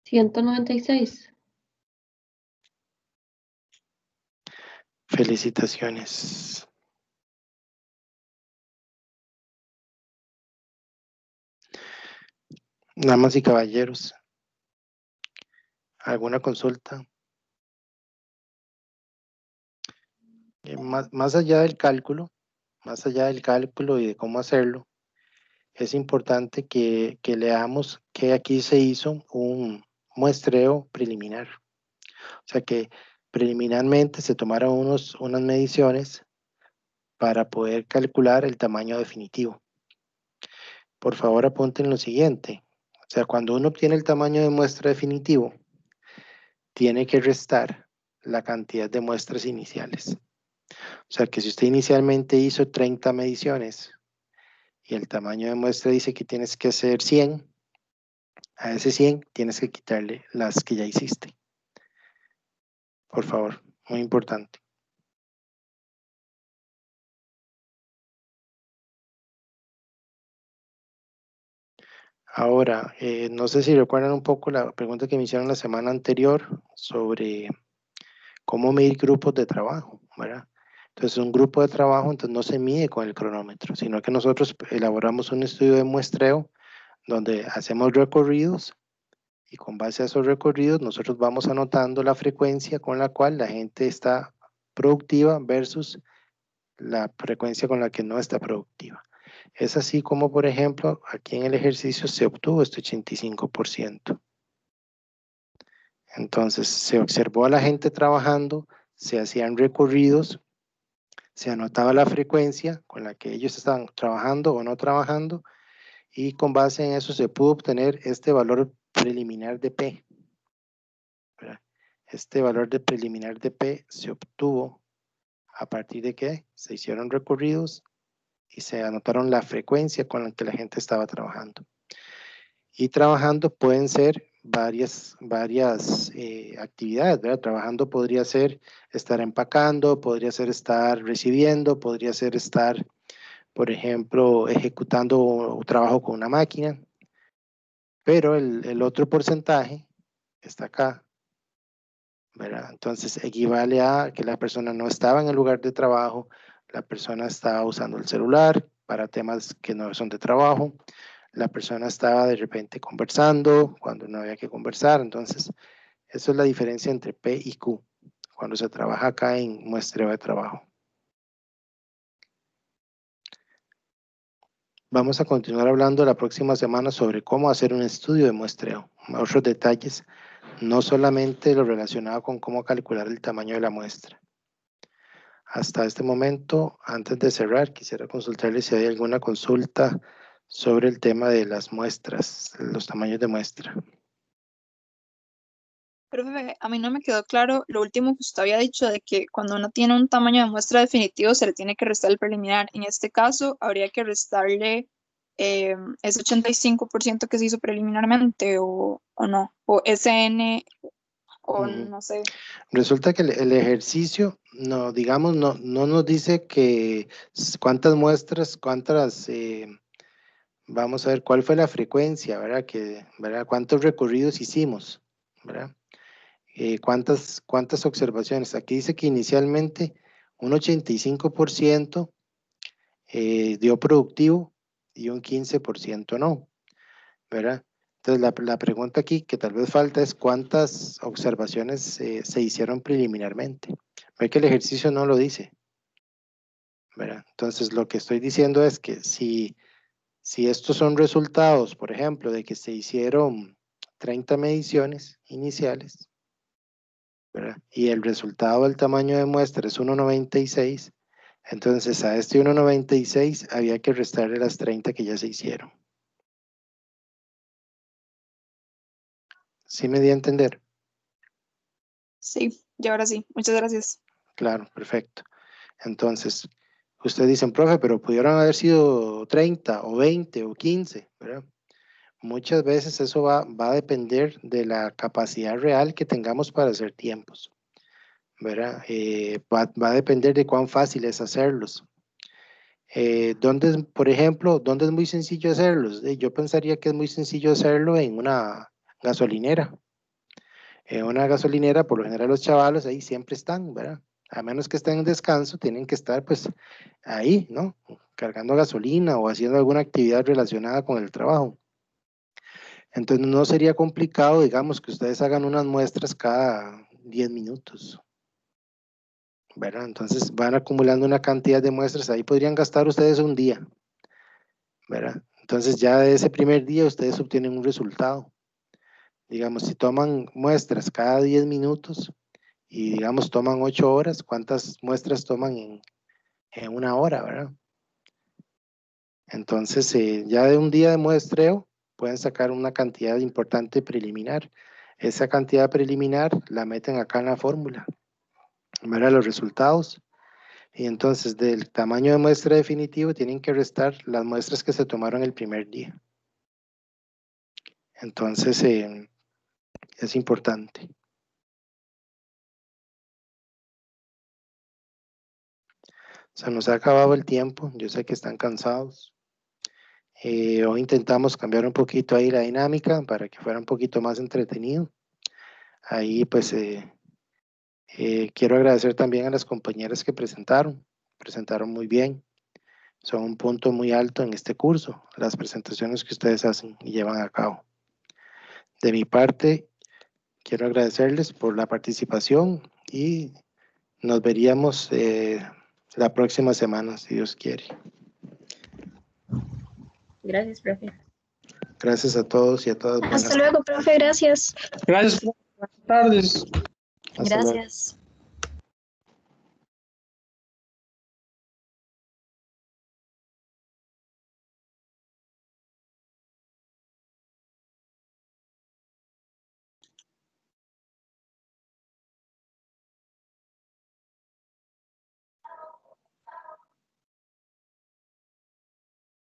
196. Felicitaciones. Damas y caballeros, ¿alguna consulta? Más allá del cálculo y de cómo hacerlo, es importante que leamos que aquí se hizo un muestreo preliminar. O sea que preliminarmente se tomaron unas mediciones para poder calcular el tamaño definitivo. Por favor, apunten lo siguiente. O sea, cuando uno obtiene el tamaño de muestra definitivo, tiene que restar la cantidad de muestras iniciales. O sea, que si usted inicialmente hizo 30 mediciones y el tamaño de muestra dice que tienes que hacer 100, a ese 100 tienes que quitarle las que ya hiciste. Por favor, muy importante. Ahora, no sé si recuerdan un poco la pregunta que me hicieron la semana anterior sobre cómo medir grupos de trabajo, ¿verdad? Entonces, un grupo de trabajo entonces no se mide con el cronómetro, sino que nosotros elaboramos un estudio de muestreo donde hacemos recorridos y con base a esos recorridos nosotros vamos anotando la frecuencia con la cual la gente está productiva versus la frecuencia con la que no está productiva. Es así como, por ejemplo, aquí en el ejercicio se obtuvo este 85%. Entonces, se observó a la gente trabajando, se hacían recorridos, se anotaba la frecuencia con la que ellos estaban trabajando o no trabajando, y con base en eso se pudo obtener este valor preliminar de P. ¿Verdad? Este valor de preliminar de P se obtuvo a partir de que se hicieron recorridos y se anotaron la frecuencia con la que la gente estaba trabajando. Y trabajando pueden ser varias actividades, ¿verdad? Trabajando podría ser estar empacando, podría ser estar recibiendo, podría ser estar, por ejemplo, ejecutando un trabajo con una máquina. Pero el otro porcentaje está acá, ¿verdad? Entonces equivale a que la persona no estaba en el lugar de trabajo, la persona estaba usando el celular para temas que no son de trabajo, la persona estaba de repente conversando cuando no había que conversar. Entonces, eso es la diferencia entre P y Q cuando se trabaja acá en muestreo de trabajo. Vamos a continuar hablando la próxima semana sobre cómo hacer un estudio de muestreo, otros detalles, no solamente lo relacionado con cómo calcular el tamaño de la muestra. Hasta este momento, antes de cerrar, quisiera consultarles si hay alguna consulta sobre el tema de las muestras, los tamaños de muestra. Profe, a mí no me quedó claro lo último que usted había dicho de que cuando uno tiene un tamaño de muestra definitivo se le tiene que restar el preliminar. En este caso, habría que restarle ese 85% que se hizo preliminarmente o no, o SN o no sé. Resulta que el ejercicio, no, digamos, no nos dice que cuántas muestras, vamos a ver cuál fue la frecuencia, ¿verdad? ¿verdad? ¿Cuántos recorridos hicimos? ¿Verdad? ¿Cuántas observaciones? Aquí dice que inicialmente un 85% dio productivo y un 15% no, ¿verdad? Entonces la pregunta aquí que tal vez falta es cuántas observaciones se hicieron preliminarmente. Ve que el ejercicio no lo dice, ¿verdad? Entonces lo que estoy diciendo es que si estos son resultados, por ejemplo, de que se hicieron 30 mediciones iniciales, ¿verdad? Y el resultado del tamaño de muestra es 1.96, entonces a este 1.96 había que restarle las 30 que ya se hicieron. ¿Sí me di a entender? Sí, y ahora sí. Muchas gracias. Claro, perfecto. Entonces, ustedes dicen, profe, pero pudieron haber sido 30 o 20 o 15, ¿verdad? Muchas veces eso va a depender de la capacidad real que tengamos para hacer tiempos, ¿verdad? Va a depender de cuán fácil es hacerlos. Por ejemplo, ¿dónde es muy sencillo hacerlos? Yo pensaría que es muy sencillo hacerlo en una gasolinera. En una gasolinera, por lo general los chavalos ahí siempre están, ¿verdad? A menos que estén en descanso, tienen que estar pues ahí, ¿no? Cargando gasolina o haciendo alguna actividad relacionada con el trabajo. Entonces no sería complicado, digamos, que ustedes hagan unas muestras cada 10 minutos, ¿verdad? Entonces van acumulando una cantidad de muestras, ahí podrían gastar ustedes un día, ¿verdad? Entonces ya de ese primer día ustedes obtienen un resultado. Digamos, si toman muestras cada 10 minutos y digamos toman 8 horas, ¿cuántas muestras toman en una hora, verdad? Entonces ya de un día de muestreo pueden sacar una cantidad importante preliminar. Esa cantidad preliminar la meten acá en la fórmula, ¿verdad? Los resultados. Y entonces del tamaño de muestra definitivo tienen que restar las muestras que se tomaron el primer día. Entonces es importante. Se nos ha acabado el tiempo, yo sé que están cansados. Hoy intentamos cambiar un poquito ahí la dinámica para que fuera un poquito más entretenido. Ahí pues Quiero agradecer también a las compañeras que presentaron muy bien. Son un punto muy alto en este curso, las presentaciones que ustedes hacen y llevan a cabo. De mi parte, quiero agradecerles por la participación y nos veríamos la próxima semana, si Dios quiere. Gracias, profe. Gracias a todos y a todas. Hasta luego, profe, gracias. Gracias, buenas tardes. Hasta luego. Gracias.